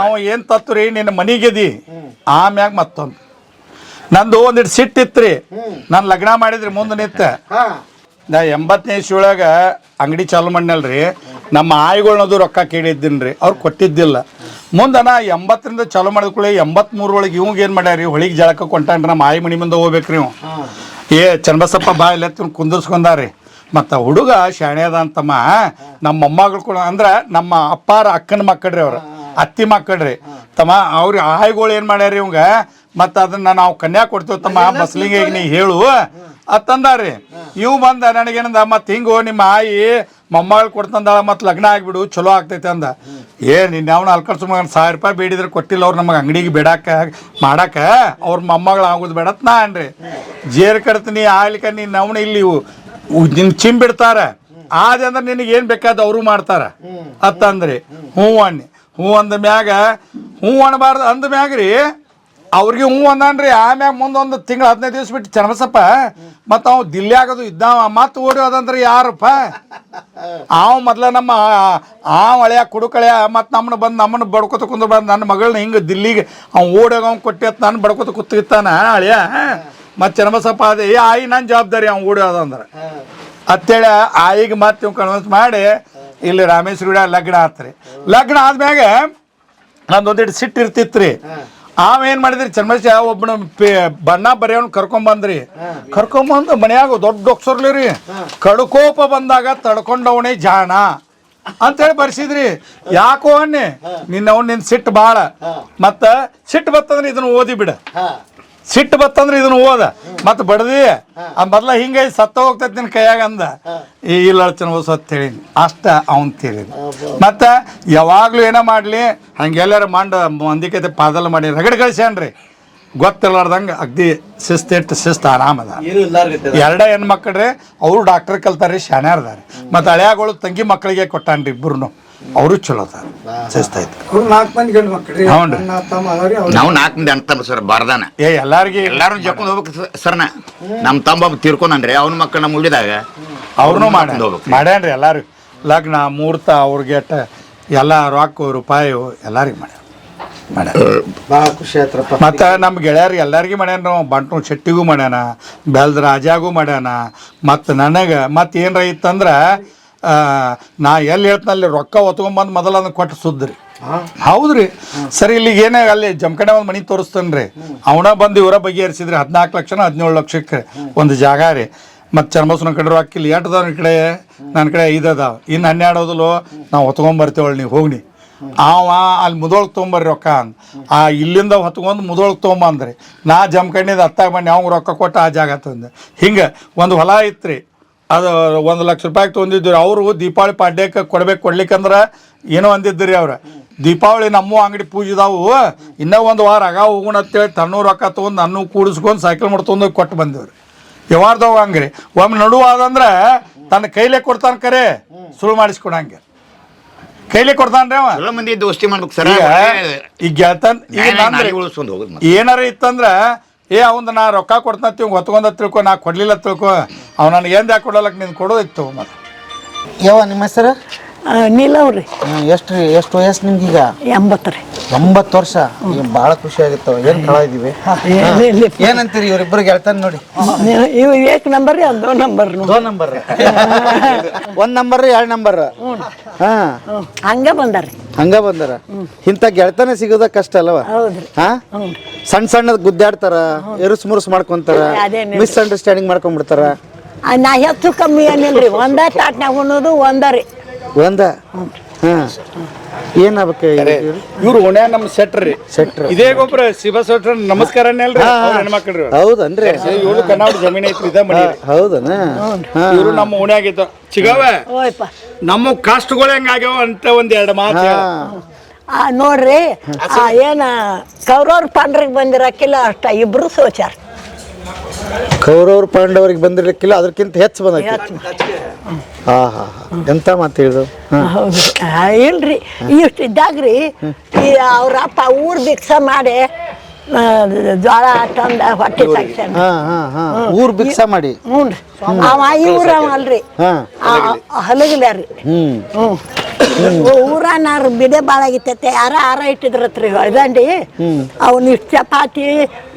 ಅವ ಏನ್ ತತ್ರಿ ನಿನ್ನ ಮನಿಗೆದಿ ಆಮ್ಯಾಗ ಮತ್ತೊಂದು ನಂದು ಒಂದಿಟ್ಟು ಸಿಟ್ಟಿತ್ರಿ. ನಾನು ಲಗ್ನ ಮಾಡಿದ್ರಿ ಮುಂದೆ ನಿತ್ತ. ನಾ 80ನೇ ಇಸ್ವಿಯೊಳಗ ಅಂಗಡಿ ಚಾಲು ಮಾಡ್ನಲ್ರಿ. ನಮ್ಮ ಆಯಿಗಳನ್ನದು ರೊಕ್ಕ ಕೇಳಿದ್ದೀನ್ರಿ. ಅವ್ರು ಕೊಟ್ಟಿದ್ದಿಲ್ಲ. ಮುಂದೆ ನಾ 80ರಿಂದ ಚಾಲು ಮಾಡಿದ ಕೂಡ 83 ಒಳಗೆ ಇವಂಗ ಏನು ಮಾಡ್ಯಾರಿ ಹೊಳಿಗೆ ಜಳಕ ಕೊಂಟಾನ್ರಿ. ನಮ್ಮ ಆಯಿ ಮನಿ ಮುಂದೆ ಹೋಗ್ಬೇಕ್ರಿ. ಇವ್ ಚನ್ನಬಸಪ್ಪ ಬಾ ಇಲ್ಲ ಕುಂದರ್ಸ್ಕೊಂಡಾರಿ. ಮತ್ತು ಹುಡುಗ ಶಾಣೆ ಅದ ಅಂತಮ್ಮ. ನಮ್ಮ ಮೊಮ್ಮಗಳು ಕೂಡ ಅಂದ್ರೆ ನಮ್ಮ ಅಪ್ಪಾರ ಅಕ್ಕನ ಮಕ್ಕಳ್ರಿ. ಅವ್ರು ಅತ್ತಿ ಮಕ್ಕಳ್ರಿ ತಮ್ಮ. ಅವ್ರ ಆಯಿಗಳು ಏನು ಮಾಡ್ಯಾರಿ ಇವಂಗ. ಮತ್ತು ಅದನ್ನ ನಾವು ಕನ್ಯಾ ಕೊಡ್ತೇವೆ ತಮ್ಮ ಬಸ್ಲಿಂಗ ಈಗ ನೀ ಹೇಳು ಅತ್ತಂದಾರಿ. ಇವು ಬಂದ ನನಗೇನಂದ ಮತ್ತು ಹಿಂಗು ನಿಮ್ಮ ಆಯಿ ಮೊಮ್ಮಗಳು ಕೊಡ್ತಂದಾಳ ಮತ್ತು ಲಗ್ನ ಆಗಿಬಿಡು ಚಲೋ ಆಗ್ತೈತೆ ಅಂದ. ನಿನ್ನ ಅವನು ಅಲ್ಕರ್ ಸುಮಾರು 1,000 ರೂಪಾಯಿ ಬೇಡಿದ್ರೆ ಕೊಟ್ಟಿಲ್ಲ ಅವ್ರು ನಮಗೆ ಅಂಗಡಿಗೆ ಬೇಡಾಕ ಮಾಡಾಕ. ಅವ್ರ ಮೊಮ್ಮಗಳು ಆಗೋದು ಬೇಡತ್ ನಾ ಅನ್ರಿ. ಜೇರ್ ಕಡ್ತೀನಿ ಆಗ್ಲಿಕ್ಕೆ ನೀನು ಅವನು ಇಲ್ಲಿ ನಿನ್ನ ಚಿಂಬಿಡ್ತಾರ. ಆದ ಅಂದ್ರೆ ನಿನಗೆ ಏನು ಬೇಕಾದ ಅವರು ಮಾಡ್ತಾರ ಅತ್ತಂದ್ರಿ. ಹ್ಞೂ ಅನ್ನಿ. ಹ್ಞೂ ಅಂದ ಮ್ಯಾಗ ಹ್ಞೂ ಅನ್ಬಾರ್ದು ಅಂದ ಮ್ಯಾಗ್ರಿ ಅವ್ರಿಗೆ ಹ್ಞೂ ಅಂದಾನ್ರಿ. ಆಮ್ಯಾಗ ಮುಂದೊಂದು ತಿಂಗಳು 15 ದಿವಸ ಬಿಟ್ಟು ಚನ್ನಬಸಪ್ಪ ಮತ್ತು ಅವ್ ದಿಲ್ಲಿ ಆಗೋದು ಇದ್ದಾವ ಮತ್ತೆ ಓಡಿ ಹೋದಂದ್ರೆ ಯಾರಪ್ಪ ಅವ್ ಮೊದ್ಲ ನಮ್ಮ ಹಳೆಯ ಕುಡುಕಳೆಯ ಮತ್ತು ನಮ್ಮನ್ನ ಬಡ್ಕೊತ ಕುಂದ್ರ ಬಂದು ನನ್ನ ಮಗಳನ್ನ ಹಿಂಗೆ ದಿಲ್ಲಿಗೆ ಅವ್ನು ಓಡೋಗ ಅವ್ನು ಕೊಟ್ಟೆ ನಾನು ಬಡ್ಕೊತ ಕೂತಿರ್ತಾನ ಹಳೆಯ. ಮತ್ತು ಚನ್ನಬಸಪ್ಪ ಅದೇ ಆಯಿ ನನ್ನ ಜವಾಬ್ದಾರಿ ಅವ್ನು ಓಡಿ ಹೋದಂದ್ರೆ ಅಂತೇಳಿ ಆಯಿಗೆ ಮತ್ತೆ ಇವ್ ಕನ್ವಿನ್ಸ್ ಮಾಡಿ ಇಲ್ಲಿ ರಾಮೇಶ್ವರ ಲಗ್ನ ಆತ್ರಿ. ಲಗ್ನ ಆದ್ಮ್ಯಾಗ ನಂದೊಂದಿಟ್ಟು ಸಿಟ್ಟು ಇರ್ತಿತ್ರಿ. ಆವೇನ್ ಮಾಡಿದ್ರಿ ಚನ್ನಬಸ ಒಬ್ಬನ ಬಣ್ಣ ಬರೆಯವನ್ ಕರ್ಕೊಂಬಂದ್ರಿ. ಕರ್ಕೊಂಬಂದು ಮನ್ಯಾಗ ದೊಡ್ಡ ಅಕ್ಷರ್ಲಿ ರೀ ಕಡ್ಕೋಪ ಬಂದಾಗ ತಡ್ಕೊಂಡವನೇ ಜಾಣ ಅಂತೇಳಿ ಬರ್ಸಿದ್ರಿ. ಯಾಕೋ ಅನ್ನಿ ನಿನ್ನ ಸಿಟ್ಟು ಭಾಳ. ಮತ್ತ ಸಿಟ್ಟು ಬರ್ತಂದ್ರೆ ಇದನ್ನ ಓದಿ ಬಿಡ. ಸಿಟ್ಟು ಬತ್ತಂದ್ರೆ ಇದನ್ನ ಓದ ಮತ್ತೆ ಬಡ್ದಿ ಆ ಮೊದ್ಲ ಹಿಂಗೆ ಸತ್ತ ಹೋಗ್ತೈತಿ ನಿನ್ನ ಕೈಯಾಗ ಅಂದ ಈ ಇಲ್ಲ ಅಳ್ಚನ ಓಸತ್ ಹೇಳಿನಿ ಅಷ್ಟ ಅವನ್ ತಿಳಿದ ಮತ್ತೆ ಯಾವಾಗ್ಲೂ ಏನೋ ಮಾಡ್ಲಿ ಹಂಗೆಲ್ಲಾರ ಮಂದಿಕತೆ ಪಾದಲ್ ಮಾಡಿ ರಗಡ್ ಕಳ್ಸ್ಯಾನ್ರಿ ಗೊತ್ತಿರ್ಲಾರ್ದಂಗೆ ಅಗ್ದಿ ಶಿಸ್ತು ಆರಾಮದ ಎರಡ ಹೆಣ್ಮಕ್ಳ್ರಿ ಅವ್ರು ಡಾಕ್ಟರ್ ಕಲ್ತಾರ್ರಿ ಶಾನ್ಯಾರ್ದಾರ ಮತ್ತೆ ಹಳ್ಯಾಗಳು ತಂಗಿ ಮಕ್ಕಳಿಗೆ ಕೊಟ್ಟಾನ್ರಿ ಇಬ್ಬರು ಅವರು ಚಲೋ ಅದಾರ ಶಿಸ್ತೈತಿ ಅವ್ರು 4 ಮಂದಿ ಗಂಡು ಮಕ್ಳ್ರಿ ಹೌನ್ರಿ ಅಣ್ಣ ತಮ್ಮ ಅದಾರಿ ಅವ್ರು ನಾವು 4 ಮಂದಿ ಅಣ್ಣ ಸರ್ ಬಾರ್ದಾನ ಎಲ್ಲಾರು ಜಕ್ಕೊಂಡ್ ಹೋಗ್ಬೇಕು ಸರ್ನ ನಮ್ಮ ತಮ್ಮ ತೀರ್ಕೊಂಡ್ರಿ ಅವ್ನ ಮಕ್ಕಳು ನಮ್ಮ ಉಳಿದಾಗ ಅವ್ರನ್ನೂ ಮಾಡ್ಯಾನ್ರಿ ಎಲ್ಲಾರು ಲಗ್ನ ಮುಹೂರ್ತ ಅವ್ರಿಗೆ ಎಲ್ಲ ರೊಕ್ಕ ರೂಪಾಯಿ ಎಲ್ಲಾರಿಗೆ ಮಾಡ್ಯಾರ ಭಾಳ ಖುಷಿ ಆಯ್ತ್ರಪ್ಪ ಮತ್ತು ನಮ್ಮ ಗೆಳೆಯರಿಗೆ ಎಲ್ಲರಿಗೂ ಮಾಡ್ಯಾನ ನಾವು ಬಂಟು ಶೆಟ್ಟಿಗೂ ಮಾಡ್ಯಾನ ಬೆಲ್ದ ರಾಜಾಗೂ ಮಾಡ್ಯಾನ ಮತ್ತು ನನಗೆ ಮತ್ತು ಏನರ ಇತ್ತಂದ್ರೆ ನಾ ಎಲ್ಲಿ ಹೇಳ್ತಾನಲ್ಲಿ ರೊಕ್ಕ ಹೊತ್ಕೊಂಬಂದು ಮೊದಲು ಅದನ್ನ ಕೊಟ್ಟು ಸುದ್ರಿ ಹೌದ್ರಿ ಸರಿ ಇಲ್ಲಿಗೆ ಏನೇ ಅಲ್ಲಿ ಜಮಖಂಡೆ ಒಂದು ಮನೆ ತೋರಿಸ್ತಾನೆ ರೀ ಅವನ ಬಂದು ಇವರ ಬಗೆಹರಿಸಿದ್ರಿ 14 ಲಕ್ಷನ 17 ಲಕ್ಷಕ್ಕೆ ಒಂದು ಜಾಗ ರೀ ಮತ್ತು ಚರ್ಮಸ್ನ ಕಡೆ ರೊಕ್ಕ ಇಲ್ಲಿ ಎಂಟು ಅದಾವ ಈ ಕಡೆ ನನ್ನ ಕಡೆ 5 ಅದಾವ ಇನ್ನು 12 ಅದಾವಲ್ಲೋ ನಾವು ಹೊತ್ಕೊಂಬರ್ತೇವಳು ನೀವು ಹೋಗಿ ಅವ ಅಲ್ಲಿ ಮುದೊಳಗೆ ತೊಗೊಂಬರ್ರಿ ರೊಕ್ಕ ಅಂದ್ ಇಲ್ಲಿಂದ ಹೊತ್ಕೊಂಡು ಮುದೊಳಗೆ ತೊಗೊಂಬಂದ್ರಿ ನಾ ಜಮಖಂಡಿದ ಹತ್ತಾಗ ಬನ್ನಿ ಅವ್ನು ರೊಕ್ಕ ಕೊಟ್ಟು ಆ ಜಾಗ ತಂದೆ ಹಿಂಗೆ ಒಂದು ಹೊಲ ಇತ್ತು ಅದು 1 ಲಕ್ಷ ರೂಪಾಯಿಗೆ ತೊಗೊಂಡಿದ್ರು ಅವರು ದೀಪಾವಳಿ ಪಾಡ್ಯಕ್ಕೆ ಕೊಡ್ಲಿಕ್ಕಂದ್ರೆ ಏನೋ ಅಂದಿದ್ರಿ ಅವ್ರು ದೀಪಾವಳಿ ನಮ್ಮ ಅಂಗಡಿ ಪೂಜಿದಾವು ಇನ್ನೂ ಒಂದು ವಾರ ಆಗ ಹೋಗೋಣ ಅಂತೇಳಿ ತನ್ನೂ ರೊಕ್ಕ ತೊಗೊಂಡು ನನ್ನ ಕೂಡಿಸ್ಕೊಂಡು ಸೈಕಲ್ ಮಾಡ್ಕೊಂಡು ಕೊಟ್ಟು ಬಂದೇವ್ರಿ ಯಾವಾರ್ದವ ಹಂಗ್ರಿ ಒಮ್ಮೆ ನಡುವಾದಂದ್ರೆ ತನ್ನ ಕೈಲೇ ಕೊಡ್ತಾನೆ ಕರೆ ಸುಳ್ಳು ಮಾಡಿಸ್ಕೊಡಂಗೆ ಕೈಲೇ ಕೊಡ್ತಾನ್ರಿ ಅವ ಮಂದಿ ದೋಸ್ತಿ ಮಾಡ್ಬೇಕು ಸರ್ ಈಗ ಗೆಳ್ತಾನ ಈಗ ಏನಾರ ಇತ್ತಂದ್ರ ಅವಂದ ನಾ ರೊಕ್ಕ ಕೊಡ್ತಾನ ಇವ್ ಹೊತ್ಕೊಂಡ ತಿಳ್ಕೊ ನಾ ಕೊಡ್ಲಿಲ್ಲ ತಿಳ್ಕೊ ಅವ್ ನನಗೆ ಏನ್ ಯಾಕೆ ಕೊಡಲಕ್ ನೀನು ಕೊಡೋದಿತ್ತು ಮತ್ತೆ ಯಾವ ನಿಮ್ಮ ಹೆಸರು ನೀಲವ್ರಿ ಎಷ್ಟು ವಯಸ್ಸು ನಿಮ್ಗೀಗ 80 ರೀ 80 ವರ್ಷ ಈಗ ಭಾಳ ಖುಷಿ ಆಗಿತ್ತು ಏನು ಕಳ ಇದೀವಿ ಏನಂತೀರಿ ಇವ್ರಿಬ್ರು ಗೆಳ್ತಾನೆ ನೋಡಿ ಇವು 1 ನಂಬರ್ ರೀ ಅದು ನಂಬರ್ ದೋ ನಂಬರ್ 1 ನಂಬರ್ 2 ನಂಬರ್ ಹಾ ಹಂಗ ಬಂದಾರಿ ಹಂಗ ಬಂದಾರ ಇಂಥ ಗೆಳ್ತಾನೆ ಸಿಗೋದ ಕಷ್ಟ ಅಲ್ಲವ ಹೌದ್ರಿ ಹಾ ಸಣ್ಣದ ಗುದ್ದಾಡ್ತಾರ ಎರುಸ್ ಮುರುಸ್ ಮಾಡ್ಕೊಂತಾರ ಮಿಸ್ಅಂಡರ್ಸ್ಟ್ಯಾಂಡಿಂಗ್ ಮಾಡ್ಕೊಂಡ್ಬಿಡ್ತಾರ ನಾ ಹೆಚ್ಚು ಕಮ್ಮಿ ಏನಿಲ್ರಿ ಒಂದ ತಾಟ್ನಾಗ ಉಣ್ಣೋದು ಒಂದ ರೀ ಒಂದ ಹಾ ಏನಾಗಬೇಕು ಇವ್ರು ಓಣ್ಯಾ ನಮ್ಮ ಸೆಟ್ರಿ ಇದೇ ಗೊಬ್ಬರ ಶಿವ ಸೆಟ್ರ ನಮಸ್ಕಾರ ಹೆಣ್ಮಕ್ಳ್ರಿ ಹೌದನ್ರಿ ಇವ್ರು ಕನ್ನಡ ಜಮೀನ್ ಐತ್ರಿ ಇದ ಮನಿ ಹೌದನ ಇವ್ರು ನಮ್ಮ ಓಣ್ಯಾಗಿದ್ದ ಚಿಗವ ಓಯಪ್ಪ ನಮ್ಮ ಕಾಸ್ಟ್ಗಳು ಹೆಂಗಾಗ್ಯಾವ ಅಂತ ಒಂದ್ 2 ಮಾತು ನೋಡ್ರಿ ಏನ ಕೌರವ್ರ ಪಾಂಡ್ರಿಗೆ ಬಂದಿರಕ್ಕಿಲ್ಲ ಅಷ್ಟ ಇಬ್ರು ಸೋಚಾರ ಕೌರವ್ರ ಪಾಂಡವರಿಗೆ ಬಂದಿರಕ್ಕಿಲ್ಲ ಅದಕ್ಕಿಂತ ಹೆಚ್ಚು ಬಂದೈತಿ ಹಾ ಹಾ ಎಂತ ಮಾತು ಹೇಳಿದ್ರು ಹೌದು ಇಲ್ರಿ ಇಷ್ಟು ಇದ್ದಾಗ್ರಿ ಅವ್ರ ಅಪ್ಪ ಊರ್ ಭಿಕ್ಷ ಮಾಡಿ ಜ್ವಾಳ ತಂದ ಹೊಟ್ಟೆ ಸಾಕ್ಸ್ಯಾನ ಊರ್ ಭಿಕ್ಷಾ ಮಾಡಿ ಹ್ಞೂ ಅವ ಇವ್ರ ಅಲ್ರಿ ಹಲಗಲ್ಯಾರಿ ಊರನಾರು ಬಿಡೆ ಭಾಳ ಆಗಿತ್ತೈತೆ ಯಾರ ಇಟ್ಟಿದ್ರತ್ರಿ ಹೊಳ್ದಂಡಿ ಅವ್ನ ಇಷ್ಟು ಚಪಾತಿ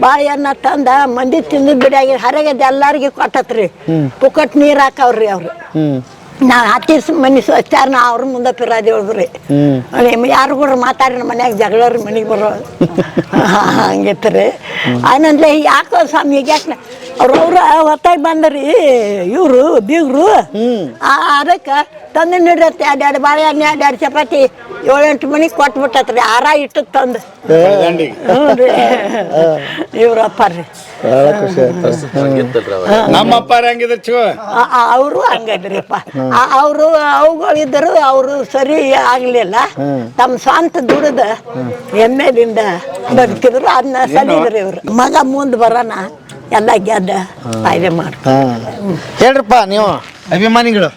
ಬಾಳೆಹಣ್ಣ ತಂದ ಮಂದಿ ತಿಂದು ಬಿಡಾಗಿ ಹರಗದ ಎಲ್ಲಾರ್ಗಿ ಕೊಟ್ಟತ್ರಿ ಪುಕ್ಕಟ್ ನೀರ್ ಹಾಕವ್ರಿ ಅವ್ರು ನಾ ಹತ್ತಿ ಮನೆ ಸ್ವಚ್ಛಾರ ನಾ ಅವ್ರ ಮುಂದೆ ಪಿರಾದಿ ಹೊಳ್ದ್ರಿ ಯಾರು ಕೂಡ ಮಾತಾಡಿ ನಮ್ಮ ಮನ್ಯಾಗ ಜಗಳವ್ರಿ ಮನೆಗೆ ಬರೋ ಹಂಗಿತ್ರಿ ಆನಂದ್ಲೆ ಯಾಕೋ ಸ್ವಾಮಿ ಯಾಕೆ ಅವ್ರ ಹೊತ್ತಾಗಿ ಬಂದ್ರಿ ಇವ್ರು ಬೀಗ್ರು ಅದಕ್ಕೆ ತಂದು ನೀಡ್ರತ್ತೆ 2 ಬಾಳೆಹಣ್ಣು 2 ಚಪಾತಿ 7-8 ಮನಿಗೆ ಕೊಟ್ಬಿಟ್ಟತ್ರಿ ಇಟ್ಟು ತಂದು ಹ್ಞೂ ರೀ ಇವ್ರಪ್ಪ ರೀ ನಮ್ಮಪ್ಪ ಹೆಂಗಿದ್ರ ಚೋ ಅವರು ಹಂಗದ್ರಿಪ್ಪ ಅವರು ಅವುಗಳಿದ್ದರು ಅವರು ಸರಿ ಆಗ್ಲಿಲ್ಲ ತಮ್ಮ ಸ್ವಂತ ದುಡ್ದ ಎಮ್ಮೆಲಿಂದ ಬದುಕಿದ್ರು ಅದನ್ನ ಸಲಿದ್ರಿ ಇವ್ರು ಮಗ ಮುಂದೆ ಬರೋಣ ಎಲ್ಲ ಗೆದ್ದ ಕಾಯ್ದೆ ಮಾಡ್ತಾರೆ ಹೇಳ್ರಪ್ಪ ನೀವು ಅಭಿಮಾನಿಗಳು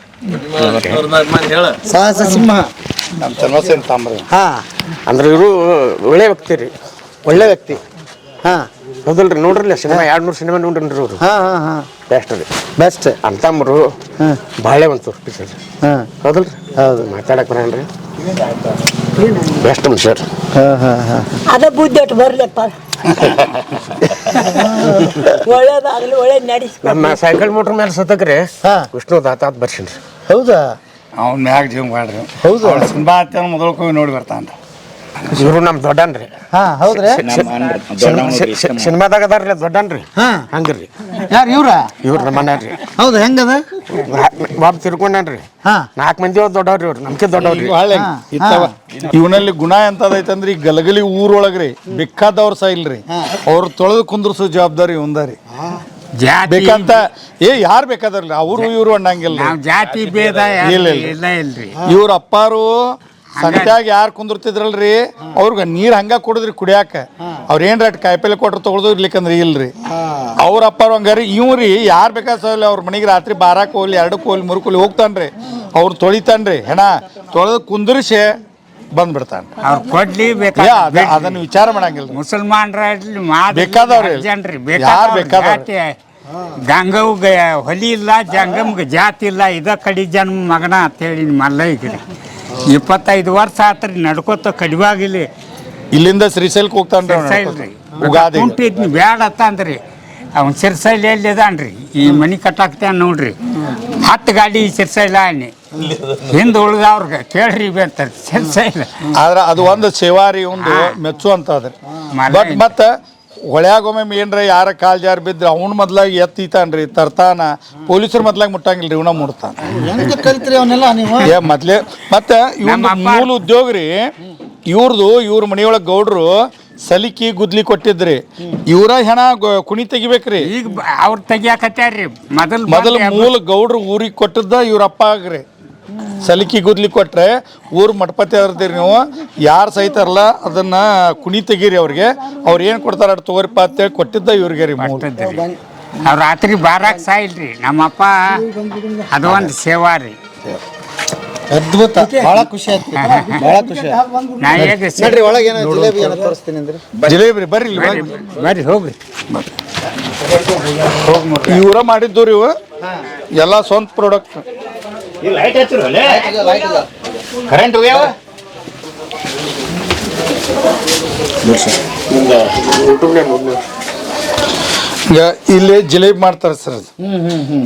ಸಾಹಸ ಸಿಂಹ ನಮ್ಮ ಚರ್ಮಸೇನ ತಾಮ್ರ ಹಾ ಅಂದ್ರೆ ಇವರು ಒಳ್ಳೆ ವ್ಯಕ್ತಿ ರೀ ಒಳ್ಳೆ ವ್ಯಕ್ತಿ ಹಾ ಹೌದಲ್ರಿ ನೋಡ್ರಲ್ಲ ಸಿನಿಮಾ 200 ಸಿನಿಮಾ ನೋಡ್ರಿ ಅವರು ಹಾ ಹಾ ಹಾ ಬೆಸ್ಟ್ ರೀ ಬೆಸ್ಟ್ ಅಂತಮ್ರು ಬಾಳೆ ಒಂದು ಪಿಕ್ಚರ್ ಹಾ ಹೌದಲ್ರಿ ಹೌದು ಮಾತಾಡಕ್ ಬರಲ್ರಿ ಬೆಸ್ಟ್ ಸರ್ ಹಾ ಹಾ ಹಾ ಅದ ಬುದ್ಧಿ ಬರ್ಲಪ್ಪ ಒಳ್ಳೇದಾಗ್ಲಿ ಒಳ್ಳೇದ್ ನಡೆಸಿ ನಮ್ಮ ಸೈಕಲ್ ಮೋಟ್ರ್ ಮೇಲೆ ಸತಕ್ರಿ ವಿಷ್ಣು ದಾತಾತ್ ಬರ್ಸಿನ್ರಿ ಹೌದಾ ಅವ್ನ ಮ್ಯಾಗ ಜೀವ ಮಾಡ್ರಿ ಹೌದು ಸಿನಿಮಾ ಮೊದಲು ಹೋಗಿ ನೋಡಿ ಬರ್ತಾನ್ರಿ ಇವ್ರು ನಮ್ ದೊಡ್ಡನ್ರಿ. ಹಾ ಹೌದ್ರಿ ಸಿನಿಮಾದಾಗ ಅದಾರ್ರಿ ದೊಡ್ಡನ್ರಿ. ಹಾ ಹಂಗ್ರಿ ಯಾರು ಇವ್ರ ಇವ್ರ ನಮ್ಮ ಮನ್ಯಾರ್ರಿ. ಹೌದು ಹೆಂಗದ ಬಾಬ್ ತಿರ್ಕೊಂಡನ್ರಿ. ಹಾ 4 ಮಂದಿ ದೊಡ್ಡವ್ರಿ ಇವ್ರು ನಮ್ಗೆ ದೊಡ್ಡವ್ರಿ. ಇವನಲ್ಲಿ ಗುಣ ಎಂತದೈತಂದ್ರಿ ಈ ಗಲಗಲಿ ಊರೊಳಗ್ರಿ ಬೇಕಾದವ್ರ ಸೈಲ್ರಿ ಅವ್ರು ತೊಳೆದು ಕುಂದ್ರಸೋ ಜವಾಬ್ದಾರಿ ಇವಂದರಿ. ಬೇಕಂತ ಯಾರು ಬೇಕಾದ್ರಲ್ಲ ಅವ್ರು ಇವ್ರು ಅನ್ನಂಗಿಲ್ಲ. ಜಾತಿ ಭೇದ ಇಲ್ಲ ಇಲ್ರಿ. ಇವ್ರ ಅಪ್ಪಾರು ಸಂತ್ಯಾಗ ಯಾರು ಕುಂದಿರ್ತಿದ್ರಲ್ರಿ ಅವ್ರಿಗೆ ನೀರ್ ಹಂಗ ಕುಡಿದ್ರಿ ಕುಡಿಯಾಕ ಅವ್ರ ಏನ್ರ ಕಾಯಿಪಲ್ಲೆ ಕೊಟ್ರು ತಗೊಳ್ದು ಇರ್ಲಿಕ್ಕಂದ್ರಿ ಇಲ್ರಿ. ಅವ್ರ ಅಪ್ಪಾರು ಹಂಗಾರಿ ಇವ್ರಿ ಯಾರು ಬೇಕಾದ್ರೆ ಅವ್ರ ಮನೆಗೆ ರಾತ್ರಿ 12 ಹೋಗ್ಲಿ 2 ಹೋಗ್ಲಿ 3 ಹೋಗ್ಲಿ ಹೋಗ್ತಾನ್ರಿ ಅವ್ರು ತೊಳಿತಾನ್ರಿ ಹೆಣ ತೊಳೆದು ಕುಂದ್ರಿಸಿ ಬಂದ್ಬಿಡ್ತಾನ. ಅವ್ರು ಕೊಡ್ಲಿ ಅದನ್ನ ವಿಚಾರ ಮಾಡಂಗಿಲ್ರಿ. ಮುಸಲ್ಮಾನ್ರ ಬೇಕಾದವ್ರಿ ಜನ್ರಿ ಯಾರು ಬೇಕಾದವ್ರಿ. ಗಂಗವ್ಗ ಹೊಲಿ ಇಲ್ಲ ಜಂಗಮ್ಗ ಜಾತಿ ಇಲ್ಲ ಇದ ಕಡಿ ಜನ್ಮ ಮಗನ ಅಂತೇಳಿ ಮಲ್ಲಯ್ಯಗ್ರಿ 25 ವರ್ಷ ಆತ್ರಿ ನಡ್ಕೋತ ಕಡಿವಾಗಿಲಿ ಇಲ್ಲಿಂದ ಶ್ರೀಶೈಲಕ್ಕೆ ಹೋಗ್ತಾನ್ರಿ. ಉಗಾದಿ ಕುಂಟಿದ್ನಿ ಬ್ಯಾಡ ಅಂತಂದ್ರಿ ಅವ್ನು ಸಿರ್ಸೈಲ್ ಎಲ್ಲಿ ಅದಾನ್ರಿ ಈ ಮನಿ ಕಟ್ಟಾಕ್ತಾನ ನೋಡ್ರಿ 10 ಗಾಡಿ ಸಿರ್ಸೈಲ ಅನ್ನಿ ಹಿಂದೆ ಉಳ್ದವ್ರಿಗೆ ಕೇಳ್ರಿ ಅಂತಾರೆ ಸಿರ್ಸೈಲ. ಆದ್ರ ಅದು ಒಂದು ಸೇವಾರಿ ಒಂದು ಮೆಚ್ಚುವಂತದ್ರಿ. ಬಟ್ ಮತ್ತ ಹೊಳ್ಯಾಗೊಮ್ಮೆ ಏನ್ರ ಯಾರ ಕಾಲ್ ಜಾರ್ ಬಿದ್ರೆ ಅವ್ನ ಮೊದ್ಲಾಗಿ ಎತ್ತೀತಾನ್ರಿ ತರ್ತಾನ. ಪೊಲೀಸರು ಮೊದ್ಲಾಗಿ ಮುಟ್ಟಂಗಿಲ್ರಿ ಇವನ ಮುಡ್ತಾನ. ಕಲಿತ್ರಿ ಅವನ್ನೆಲ್ಲ ನೀವು ಮೊದ್ಲೇ ಮತ್ತೆ ಇವ್ನ ಮೂಲ ಉದ್ಯೋಗ ರೀ ಇವ್ರ ಮನೆಯೊಳಗೆ ಗೌಡ್ರು ಸಲಿಕಿ ಗುದ್ಲಿ ಕೊಟ್ಟಿದ್ರಿ ಇವ್ರ ಹೆಣ ಕುಣಿ ತೆಗಿಬೇಕ್ರಿ. ಈಗ ಅವ್ರು ತೆಗಿಯಾಕತ್ಯಾರ್ರಿ ಮೊದಲು ಮೂಲ ಗೌಡ್ರು ಊರಿಗೆ ಕೊಟ್ಟದ್ದ ಇವ್ರ ಅಪ್ಪ ಆಗ್ರಿ. ಸಲಿಕಿ ಗುದ್ಲಿ ಕೊಟ್ರೆ ಊರ್ ಮಠಪತಿ ಇರ್ತೀರಿ ನೀವು ಯಾರು ಸಹಿತಾರಲ್ಲ ಅದನ್ನ ಕುಣಿ ತೆಗೀರಿ ಅವ್ರಿಗೆ ಅವ್ರು ಏನ್ ಕೊಡ್ತಾರ ಅಡ್ ತಗೋರಿಪ್ಪ ಅಂತೇಳಿ ಕೊಟ್ಟಿದ್ದ ಇವ್ರಿಗೆ ರೀ. ಅವ್ರು ರಾತ್ರಿ ಬಾರಾಕ್ ಸಾಯಿಲ್ರಿ ನಮ್ಮಪ್ಪ ಅದು ಒಂದು ಸೇವಾ ರೀ. ಅದ್ಭುತ ಬಹಳ ಖುಷಿ ಆಯ್ತು ಬಹಳ ಖುಷಿ ನೋಡ್ರಿ. ಒಳಗೆ ಏನೋ ಜಿಲೇಬಿ ಏನೋ ತೋರಿಸ್ತೀನಿ ಅಂದ್ರೆ ಜಿಲೇಬಿ ಬರ್ರಿ ಬರ್ರಿ ಹೋಗ್ರಿ. ಇವ್ರ ಮಾಡಿದ್ದು ರೀ ಇವು ಎಲ್ಲ ಸ್ವಂತ ಪ್ರಾಡಕ್ಟ್. ಕರೆಂಟ್ ಈಗ ಇಲ್ಲಿ ಜಿಲೇಬಿ ಮಾಡ್ತಾರೆ ಸರ್.